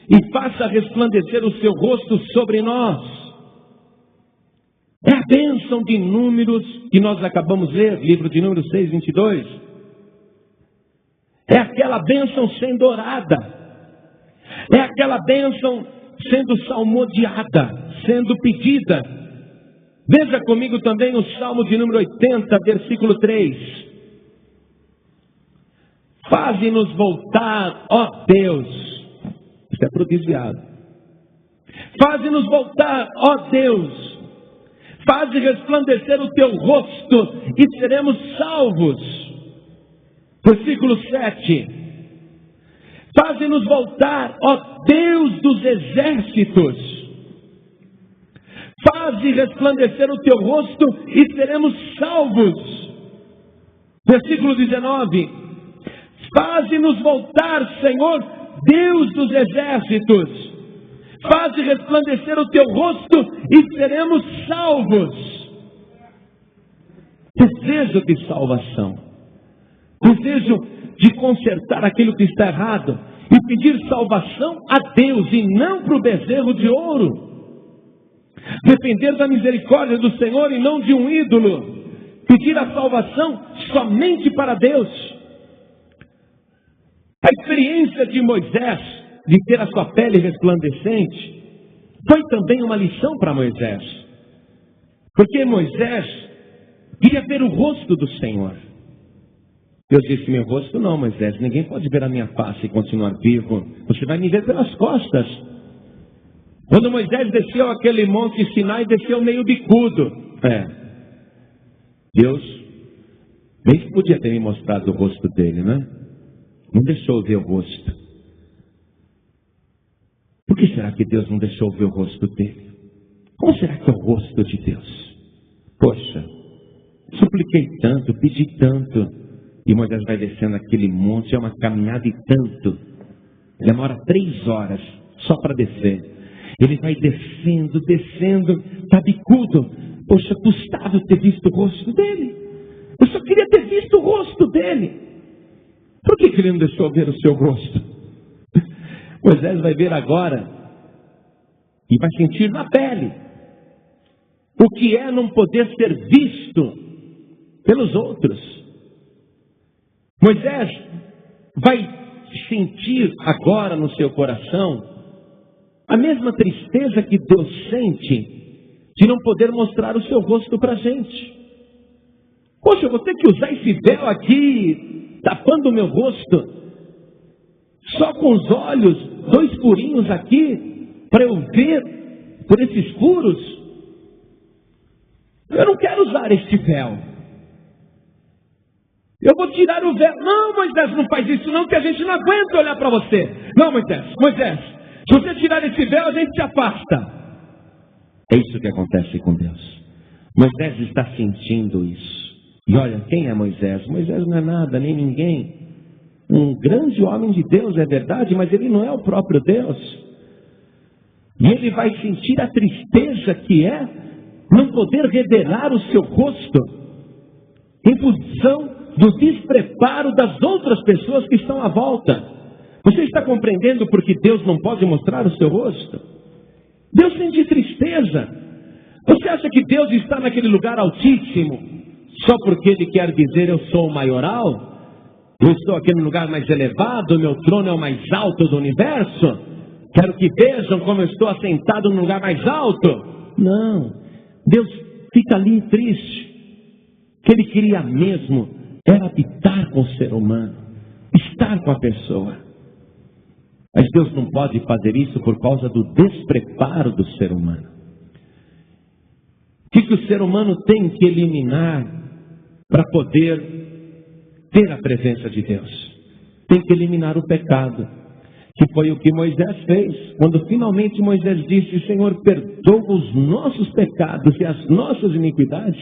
e faça resplandecer o seu rosto sobre nós. É a bênção de Números que nós acabamos de ler, livro de Números 6, 22. É aquela bênção sendo orada. É aquela bênção sendo salmodiada, sendo pedida. Veja comigo também o Salmo de número 80, versículo 3. Faze-nos voltar, ó Deus. Isso é para o desviado. Faze-nos voltar, ó Deus. Faze resplandecer o teu rosto e seremos salvos. Versículo 7. Faze-nos voltar, ó Deus dos exércitos. Faze resplandecer o teu rosto e seremos salvos. Versículo 19. Faze-nos voltar, Senhor, Deus dos exércitos. Faze resplandecer o teu rosto e seremos salvos. Desejo de salvação. Desejo de consertar aquilo que está errado e pedir salvação a Deus e não para o bezerro de ouro. Depender da misericórdia do Senhor e não de um ídolo. Pedir a salvação somente para Deus. A experiência de Moisés, de ter a sua pele resplandecente, foi também uma lição para Moisés. Porque Moisés queria ver o rosto do Senhor. Deus disse: meu rosto não, Moisés, ninguém pode ver a minha face e continuar vivo. Você vai me ver pelas costas. Quando Moisés desceu aquele monte Sinai, desceu meio bicudo. Deus bem que podia ter me mostrado o rosto dele, né? Não deixou eu ver o rosto. Por que será que Deus não deixou eu ver o rosto dele? Como será que é o rosto de Deus? Poxa, supliquei tanto, pedi tanto. E Moisés vai descendo aquele monte, é uma caminhada e tanto. Demora 3 horas só para descer. Ele vai descendo, está bicudo. Poxa, custava ter visto o rosto dele. Eu só queria ter visto o rosto dele. Por que ele não deixou ver o seu rosto? Moisés vai ver agora e vai sentir na pele o que é não poder ser visto pelos outros. Moisés vai sentir agora no seu coração a mesma tristeza que Deus sente de não poder mostrar o seu rosto para a gente. Poxa, eu vou ter que usar esse véu aqui, tapando o meu rosto, só com os olhos, 2 furinhos aqui, para eu ver por esses furos. Eu não quero usar este véu. Eu vou tirar o véu. Não, Moisés, não faz isso não, que a gente não aguenta olhar para você. Não, Moisés, se você tirar esse véu, a gente se afasta. É isso que acontece com Deus. Moisés está sentindo isso. E olha, quem é Moisés? Moisés não é nada, nem ninguém. Um grande homem de Deus, é verdade, mas ele não é o próprio Deus. E ele vai sentir a tristeza que é não poder revelar o seu rosto em função do despreparo das outras pessoas que estão à volta. Você está compreendendo por que Deus não pode mostrar o seu rosto? Deus sente tristeza. Você acha que Deus está naquele lugar altíssimo só porque Ele quer dizer eu sou o maioral? Eu estou aqui no lugar mais elevado, meu trono é o mais alto do universo? Quero que vejam como eu estou assentado no lugar mais alto? Não. Deus fica ali triste. O que Ele queria mesmo era habitar com o ser humano, estar com a pessoa. Mas Deus não pode fazer isso por causa do despreparo do ser humano. O que o ser humano tem que eliminar para poder ter a presença de Deus? Tem que eliminar o pecado, que foi o que Moisés fez. Quando finalmente Moisés disse: Senhor, perdoa os nossos pecados e as nossas iniquidades,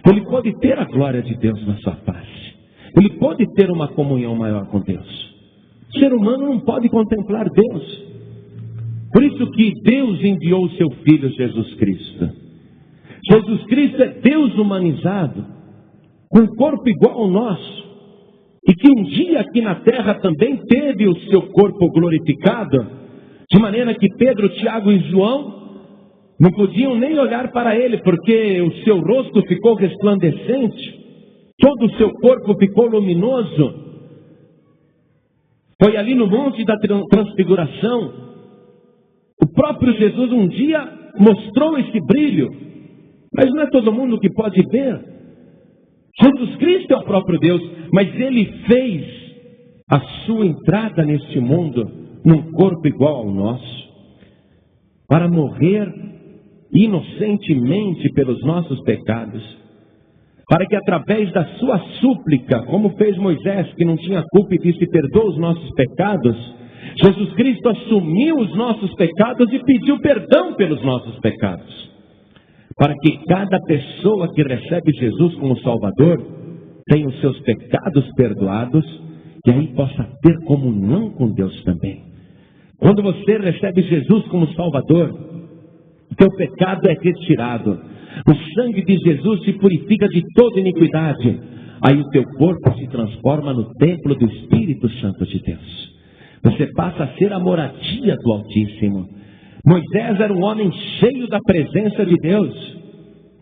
ele pôde ter a glória de Deus na sua face. Ele pôde ter uma comunhão maior com Deus. O ser humano não pode contemplar Deus. Por isso que Deus enviou o seu Filho Jesus Cristo. Jesus Cristo é Deus humanizado, com um corpo igual ao nosso, e que um dia aqui na terra também teve o seu corpo glorificado, de maneira que Pedro, Tiago e João não podiam nem olhar para ele, porque o seu rosto ficou resplandecente, todo o seu corpo ficou luminoso. Foi ali no monte da transfiguração. O próprio Jesus um dia mostrou esse brilho. Mas não é todo mundo que pode ver. Jesus Cristo é o próprio Deus, mas Ele fez a sua entrada neste mundo num corpo igual ao nosso, para morrer inocentemente pelos nossos pecados, para que através da sua súplica, como fez Moisés, que não tinha culpa e disse: perdoa os nossos pecados, Jesus Cristo assumiu os nossos pecados e pediu perdão pelos nossos pecados, para que cada pessoa que recebe Jesus como Salvador tenha os seus pecados perdoados e aí possa ter comunhão com Deus também. Quando você recebe Jesus como Salvador, o teu pecado é retirado, o sangue de Jesus te purifica de toda iniquidade, aí o teu corpo se transforma no templo do Espírito Santo de Deus. Você passa a ser a moradia do Altíssimo. Moisés era um homem cheio da presença de Deus,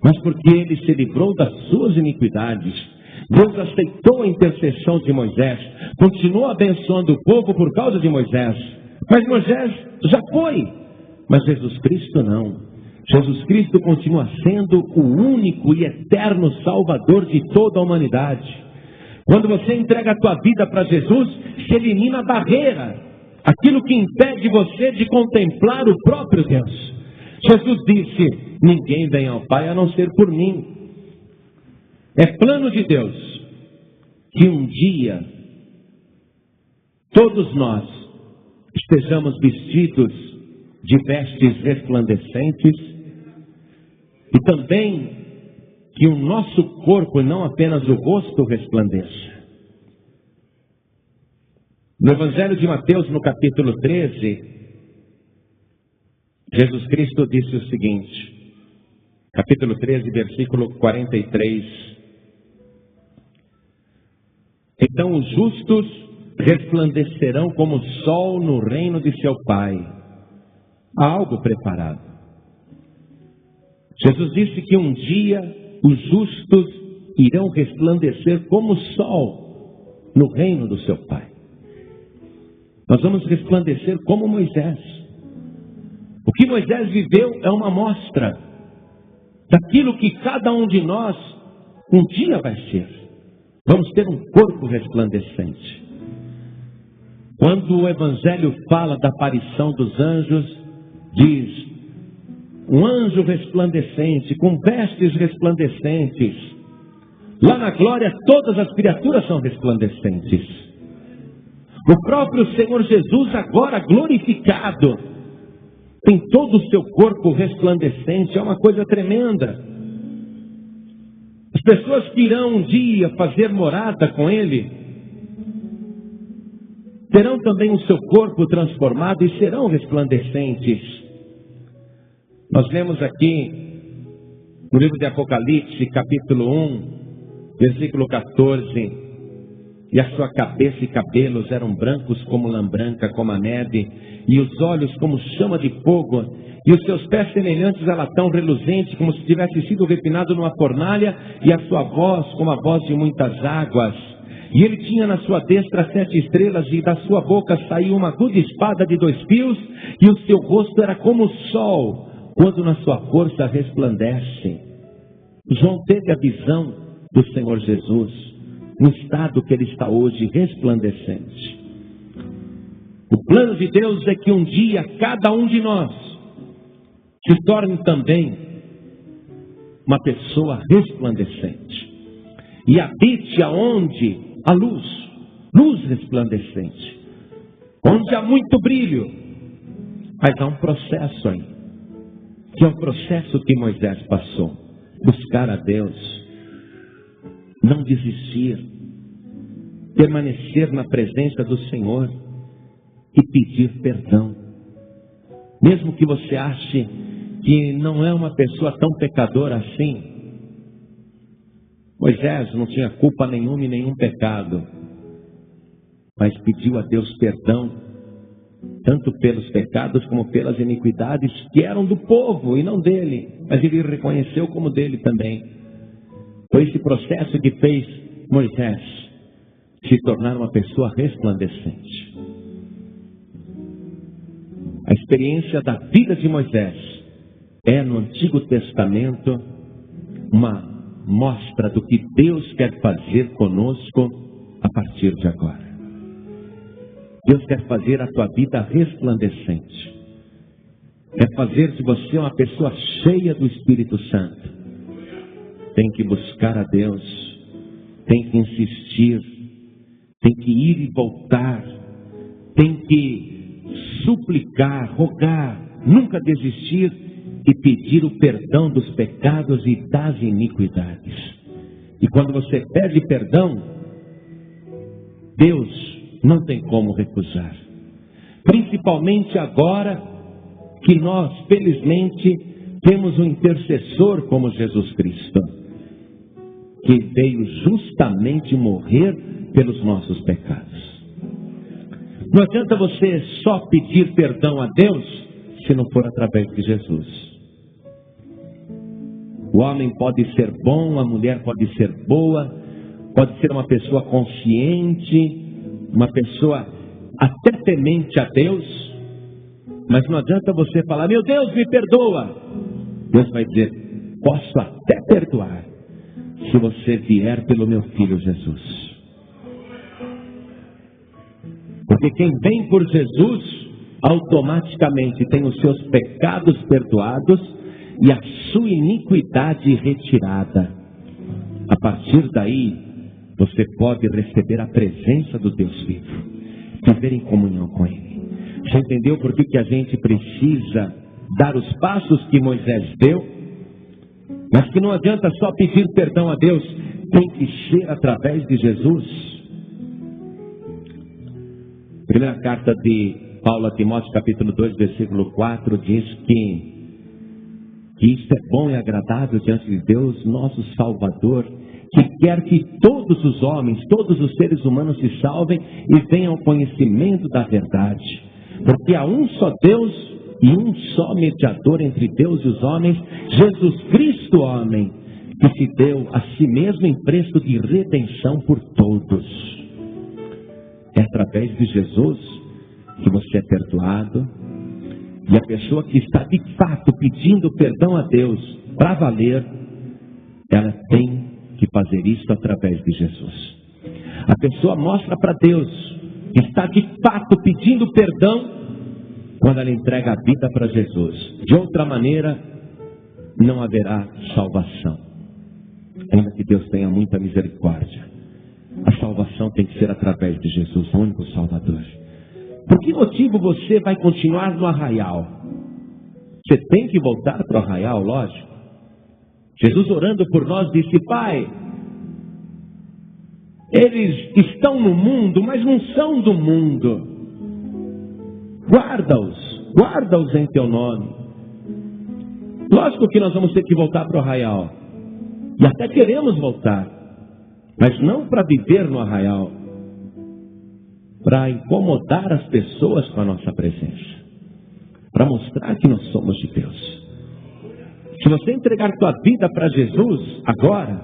mas porque ele se livrou das suas iniquidades, Deus aceitou a intercessão de Moisés, continuou abençoando o povo por causa de Moisés. Mas Moisés já foi, mas Jesus Cristo não. Jesus Cristo continua sendo o único e eterno Salvador de toda a humanidade. Quando você entrega a tua vida para Jesus, se elimina a barreira, aquilo que impede você de contemplar o próprio Deus. Jesus disse: ninguém vem ao Pai a não ser por mim. É plano de Deus que um dia todos nós estejamos vestidos de vestes resplandecentes e também que o nosso corpo, e não apenas o rosto, resplandeça. No Evangelho de Mateus, no capítulo 13, Jesus Cristo disse o seguinte, capítulo 13, versículo 43. Então os justos resplandecerão como o sol no reino de seu Pai. Há algo preparado. Jesus disse que um dia os justos irão resplandecer como o sol no reino do seu Pai. Nós vamos resplandecer como Moisés. O que Moisés viveu é uma amostra daquilo que cada um de nós um dia vai ser. Vamos ter um corpo resplandecente. Quando o Evangelho fala da aparição dos anjos, diz: um anjo resplandecente, com vestes resplandecentes. Lá na glória todas as criaturas são resplandecentes. O próprio Senhor Jesus, agora glorificado, tem todo o seu corpo resplandecente. É uma coisa tremenda. As pessoas que irão um dia fazer morada com Ele terão também o seu corpo transformado e serão resplandecentes. Nós lemos aqui no livro de Apocalipse, capítulo 1, versículo 14. E a sua cabeça e cabelos eram brancos como lã branca, como a neve, e os olhos como chama de fogo, e os seus pés semelhantes a latão reluzente, como se tivesse sido refinado numa fornalha, e a sua voz como a voz de muitas águas. E ele tinha na sua destra 7 estrelas, e da sua boca saiu uma aguda espada de 2 fios, e o seu rosto era como o sol, quando na sua força resplandece. João teve a visão do Senhor Jesus, no estado que ele está hoje, resplandecente. O plano de Deus é que um dia cada um de nós se torne também uma pessoa resplandecente e habite aonde há luz, luz resplandecente, onde há muito brilho. Mas há um processo aí, que é o processo que Moisés passou: buscar a Deus, não desistir, permanecer na presença do Senhor e pedir perdão. Mesmo que você ache que não é uma pessoa tão pecadora assim. Moisés não tinha culpa nenhuma e nenhum pecado, mas pediu a Deus perdão, tanto pelos pecados como pelas iniquidades que eram do povo e não dele, mas ele reconheceu como dele também. Foi esse processo que fez Moisés se tornar uma pessoa resplandecente. A experiência da vida de Moisés é no Antigo Testamento uma mostra do que Deus quer fazer conosco a partir de agora. Deus quer fazer a tua vida resplandecente. Quer fazer de você uma pessoa cheia do Espírito Santo. Tem que buscar a Deus, tem que insistir, tem que ir e voltar, tem que suplicar, rogar, nunca desistir e pedir o perdão dos pecados e das iniquidades. E quando você pede perdão, Deus não tem como recusar. Principalmente agora que nós, felizmente, temos um intercessor como Jesus Cristo, que veio justamente morrer pelos nossos pecados. Não adianta você só pedir perdão a Deus se não for através de Jesus. O homem pode ser bom, a mulher pode ser boa, pode ser uma pessoa consciente, uma pessoa até temente a Deus, mas não adianta você falar: meu Deus, me perdoa. Deus vai dizer: posso até perdoar, se você vier pelo meu Filho Jesus. Porque quem vem por Jesus, automaticamente tem os seus pecados perdoados e a sua iniquidade retirada. A partir daí, você pode receber a presença do Deus vivo, viver em comunhão com Ele. Você entendeu por que a gente precisa dar os passos que Moisés deu? Mas que não adianta só pedir perdão a Deus, tem que ser através de Jesus. Primeira carta de Paulo a Timóteo, capítulo 2, versículo 4, diz que isto é bom e agradável diante de Deus, nosso Salvador, que quer que todos os homens, todos os seres humanos se salvem e venham ao conhecimento da verdade. Porque há um só Deus e um só mediador entre Deus e os homens, Jesus Cristo, homem, que se deu a si mesmo em preço de redenção por todos. É através de Jesus que você é perdoado. E a pessoa que está de fato pedindo perdão a Deus para valer, ela tem que fazer isso através de Jesus. A pessoa mostra para Deus que está de fato pedindo perdão quando ela entrega a vida para Jesus. De outra maneira, não haverá salvação. Ainda que Deus tenha muita misericórdia, a salvação tem que ser através de Jesus, o único Salvador. Por que motivo você vai continuar no arraial? Você tem que voltar para o arraial, lógico. Jesus, orando por nós, disse: Pai, eles estão no mundo, mas não são do mundo. Guarda-os em teu nome. Lógico que nós vamos ter que voltar para o arraial. E até queremos voltar, mas não para viver no arraial, para incomodar as pessoas com a nossa presença, para mostrar que nós somos de Deus. Se você entregar tua vida para Jesus agora,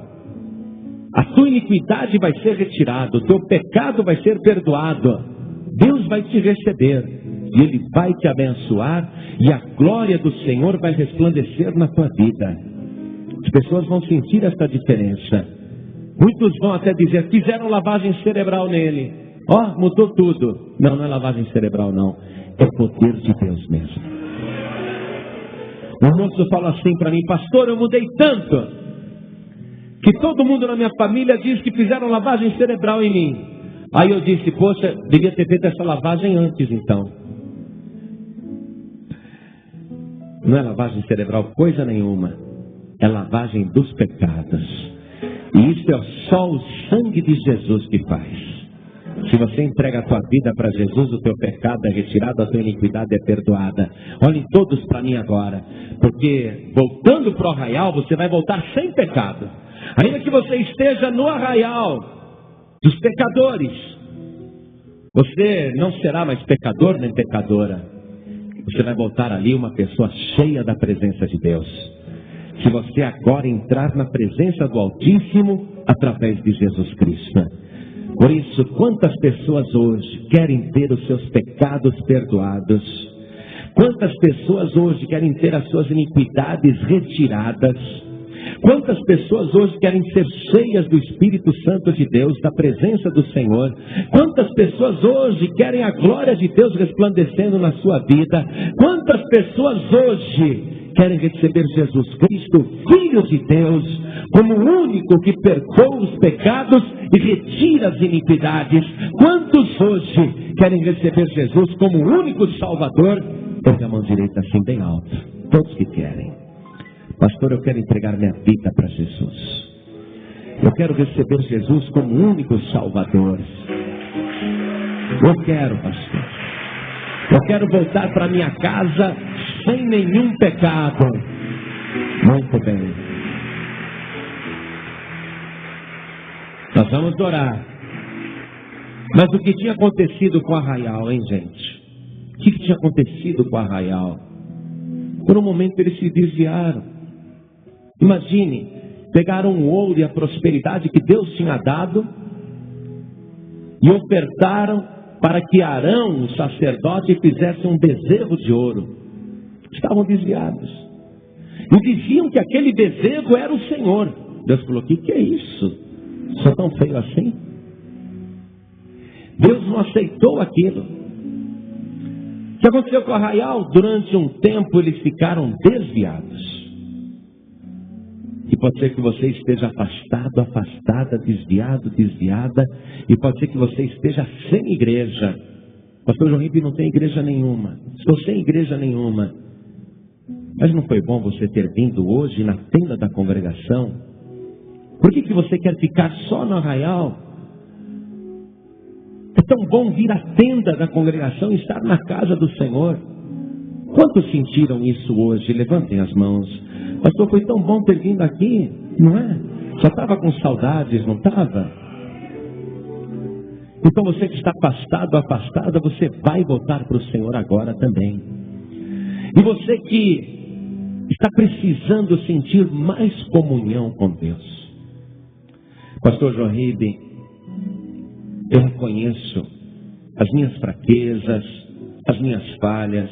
a tua iniquidade vai ser retirada, o teu pecado vai ser perdoado, Deus vai te receber e Ele vai te abençoar, e a glória do Senhor vai resplandecer na tua vida. As pessoas vão sentir essa diferença. Muitos vão até dizer: fizeram lavagem cerebral nele. Mudou tudo. Não, não é lavagem cerebral não. É poder de Deus mesmo. O moço fala assim para mim: pastor, eu mudei tanto que todo mundo na minha família diz que fizeram lavagem cerebral em mim. Aí eu disse: poxa, devia ter feito essa lavagem antes então. Não é lavagem cerebral coisa nenhuma. É lavagem dos pecados. E isso é só o sangue de Jesus que faz. Se você entrega a tua vida para Jesus, o teu pecado é retirado, a tua iniquidade é perdoada. Olhem todos para mim agora, porque voltando para o arraial, você vai voltar sem pecado. Ainda que você esteja no arraial dos pecadores, você não será mais pecador nem pecadora. Você vai voltar ali uma pessoa cheia da presença de Deus. Se você agora entrar na presença do Altíssimo através de Jesus Cristo. Por isso, quantas pessoas hoje querem ter os seus pecados perdoados? Quantas pessoas hoje querem ter as suas iniquidades retiradas? Quantas pessoas hoje querem ser cheias do Espírito Santo de Deus, da presença do Senhor? Quantas pessoas hoje querem a glória de Deus resplandecendo na sua vida? Quantas pessoas hoje querem receber Jesus Cristo, Filho de Deus, como o único que perdoa os pecados e retira as iniquidades? Quantos hoje querem receber Jesus como o único Salvador? Põe a mão direita assim bem alto. Todos que querem. Pastor, eu quero entregar minha vida para Jesus. Eu quero receber Jesus como o único Salvador. Eu quero, pastor. Eu quero voltar para minha casa sem nenhum pecado. Muito bem. Nós vamos orar. Mas o que tinha acontecido com Arraial, hein, gente? O que tinha acontecido com Arraial? Por um momento eles se desviaram. Imagine, pegaram o ouro e a prosperidade que Deus tinha dado e ofertaram para que Arão, o sacerdote, fizesse um bezerro de ouro. Estavam desviados. E diziam que aquele bezerro era o Senhor. Deus falou, o que é isso? Sou tão feio assim? Deus não aceitou aquilo. O que aconteceu com o Arraial? Durante um tempo eles ficaram desviados. E pode ser que você esteja afastado, afastada, desviado, desviada. E pode ser que você esteja sem igreja. Pastor João Ribeiro não tem igreja nenhuma. Estou sem igreja nenhuma. Mas não foi bom você ter vindo hoje na tenda da congregação? Por que você quer ficar só no Arraial? É tão bom vir à tenda da congregação e estar na casa do Senhor. Quantos sentiram isso hoje? Levantem as mãos. Pastor, foi tão bom ter vindo aqui, não é? Só estava com saudades, não estava? Então você que está afastado, afastada, você vai voltar para o Senhor agora também. E você que está precisando sentir mais comunhão com Deus. Pastor João Ribeiro, eu reconheço as minhas fraquezas, as minhas falhas.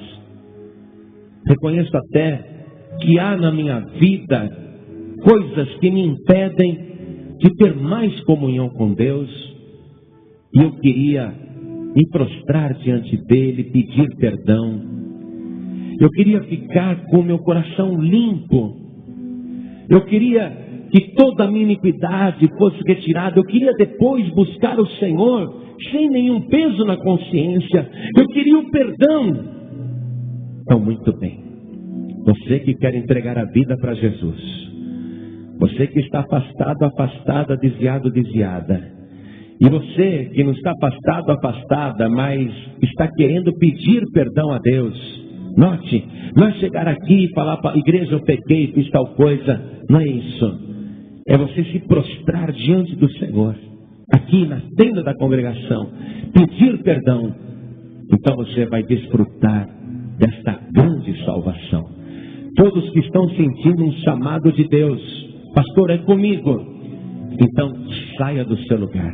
Reconheço até que há na minha vida coisas que me impedem de ter mais comunhão com Deus. E eu queria me prostrar diante dele, pedir perdão. Eu queria ficar com o meu coração limpo. Eu queria que toda a minha iniquidade fosse retirada. Eu queria depois buscar o Senhor sem nenhum peso na consciência. Eu queria o perdão. Então, muito bem. Você que quer entregar a vida para Jesus. Você que está afastado, afastada, desviado, desviada. E você que não está afastado, afastada, mas está querendo pedir perdão a Deus. Note, não é chegar aqui e falar para a igreja, eu pequei, fiz tal coisa. Não é isso. É você se prostrar diante do Senhor. Aqui na tenda da congregação. Pedir perdão. Então você vai desfrutar desta grande salvação. Todos que estão sentindo um chamado de Deus. Pastor, é comigo. Então saia do seu lugar.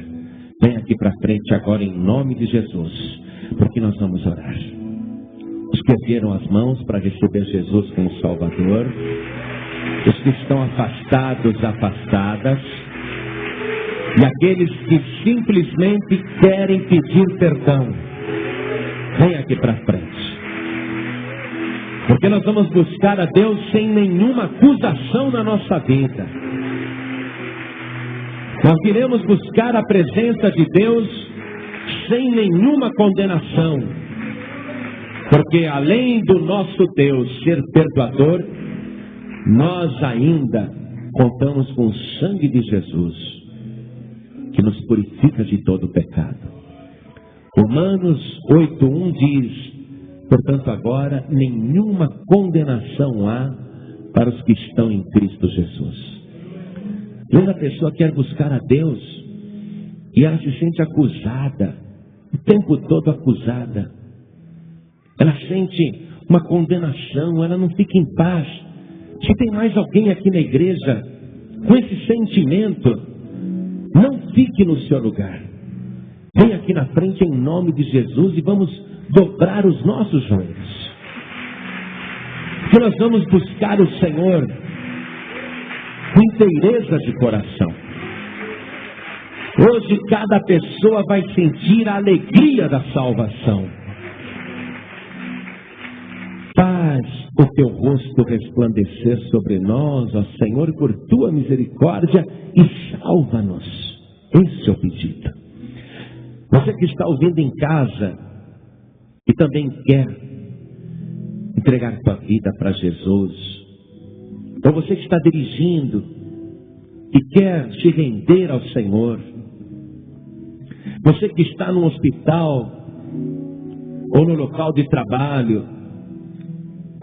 Venha aqui para frente agora em nome de Jesus. Porque nós vamos orar. Os que ergueram as mãos para receber Jesus como Salvador. Os que estão afastados, afastadas. E aqueles que simplesmente querem pedir perdão. Venha aqui para frente. Porque nós vamos buscar a Deus sem nenhuma acusação na nossa vida. Nós iremos buscar a presença de Deus sem nenhuma condenação. Porque além do nosso Deus ser perdoador, nós ainda contamos com o sangue de Jesus, que nos purifica de todo pecado. Romanos 8:1 diz: portanto agora nenhuma condenação há para os que estão em Cristo Jesus. Quando a pessoa quer buscar a Deus e ela se sente acusada, o tempo todo acusada, ela sente uma condenação, ela não fica em paz. Se tem mais alguém aqui na igreja com esse sentimento, não fique no seu lugar. Vem aqui na frente em nome de Jesus e vamos dobrar os nossos joelhos. Que nós vamos buscar o Senhor inteireza de coração. Hoje cada pessoa vai sentir a alegria da salvação. Faz o teu rosto resplandecer sobre nós, ó Senhor, por tua misericórdia, e salva-nos. Esse é o pedido. Você que está ouvindo em casa e também quer entregar tua vida para Jesus, ou você que está dirigindo e quer se render ao Senhor, você que está no hospital ou no local de trabalho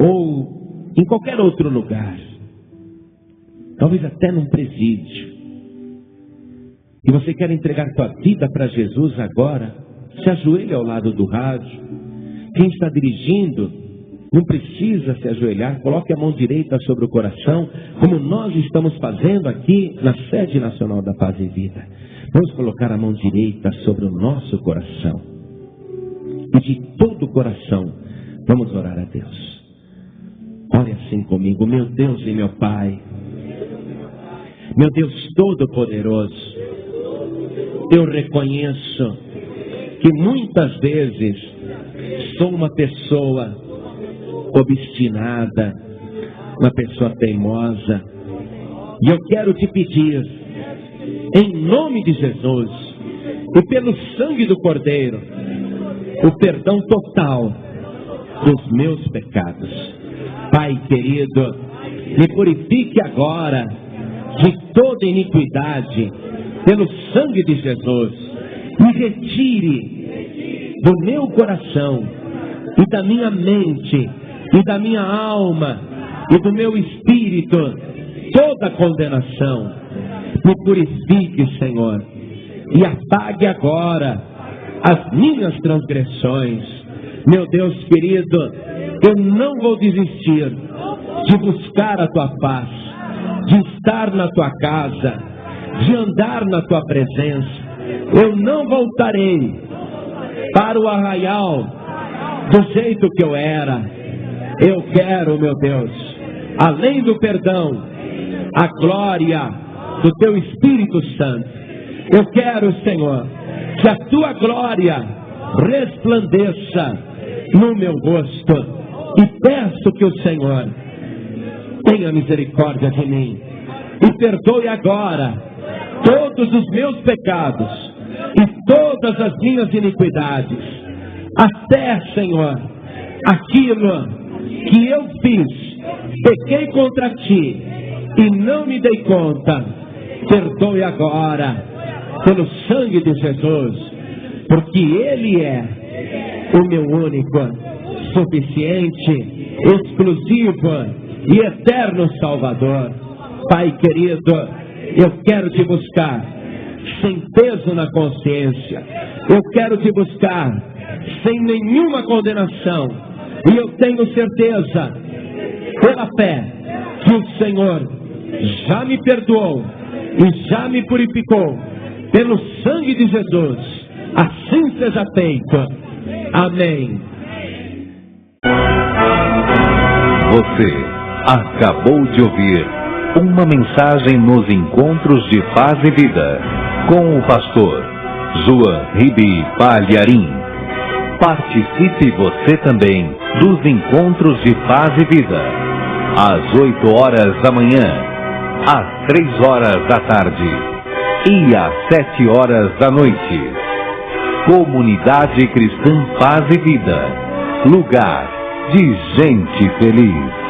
ou em qualquer outro lugar, talvez até num presídio, e você quer entregar tua vida para Jesus agora, se ajoelhe ao lado do rádio. Quem está dirigindo não precisa se ajoelhar, coloque a mão direita sobre o coração, como nós estamos fazendo aqui na sede nacional da Paz e Vida. Vamos colocar a mão direita sobre o nosso coração e de todo o coração vamos orar a Deus. Ore assim comigo. Meu Deus e meu Pai, meu Deus Todo-Poderoso, eu reconheço que muitas vezes sou uma pessoa obstinada, uma pessoa teimosa, e eu quero te pedir, em nome de Jesus e pelo sangue do Cordeiro, o perdão total dos meus pecados. Pai querido, me purifique agora de toda iniquidade pelo sangue de Jesus. Me retire do meu coração e da minha mente e da minha alma e do meu espírito toda condenação. Me purifique, Senhor, e apague agora as minhas transgressões. Meu Deus querido, eu não vou desistir de buscar a tua paz, de estar na tua casa, de andar na tua presença. Eu não voltarei para o arraial do jeito que eu era. Eu quero, meu Deus, além do perdão, a glória do teu Espírito Santo. Eu quero, Senhor, que a tua glória resplandeça no meu rosto. E peço que o Senhor tenha misericórdia de mim e perdoe agora todos os meus pecados e todas as minhas iniquidades. Até, Senhor, aquilo que eu fiz, pequei contra ti e não me dei conta, perdoe agora pelo sangue de Jesus, porque Ele é o meu único, suficiente, exclusivo e eterno Salvador. Pai querido, eu quero te buscar sem peso na consciência. Eu quero te buscar sem nenhuma condenação. E eu tenho certeza, pela fé, que o Senhor já me perdoou e já me purificou pelo sangue de Jesus. Assim seja feito. Amém. Você acabou de ouvir uma mensagem nos Encontros de Paz e Vida, com o pastor João Ribe Palharim. Participe você também dos Encontros de Paz e Vida, às 8 horas da manhã, às 3 horas da tarde e às 7 horas da noite. Comunidade Cristã Paz e Vida, lugar de gente feliz.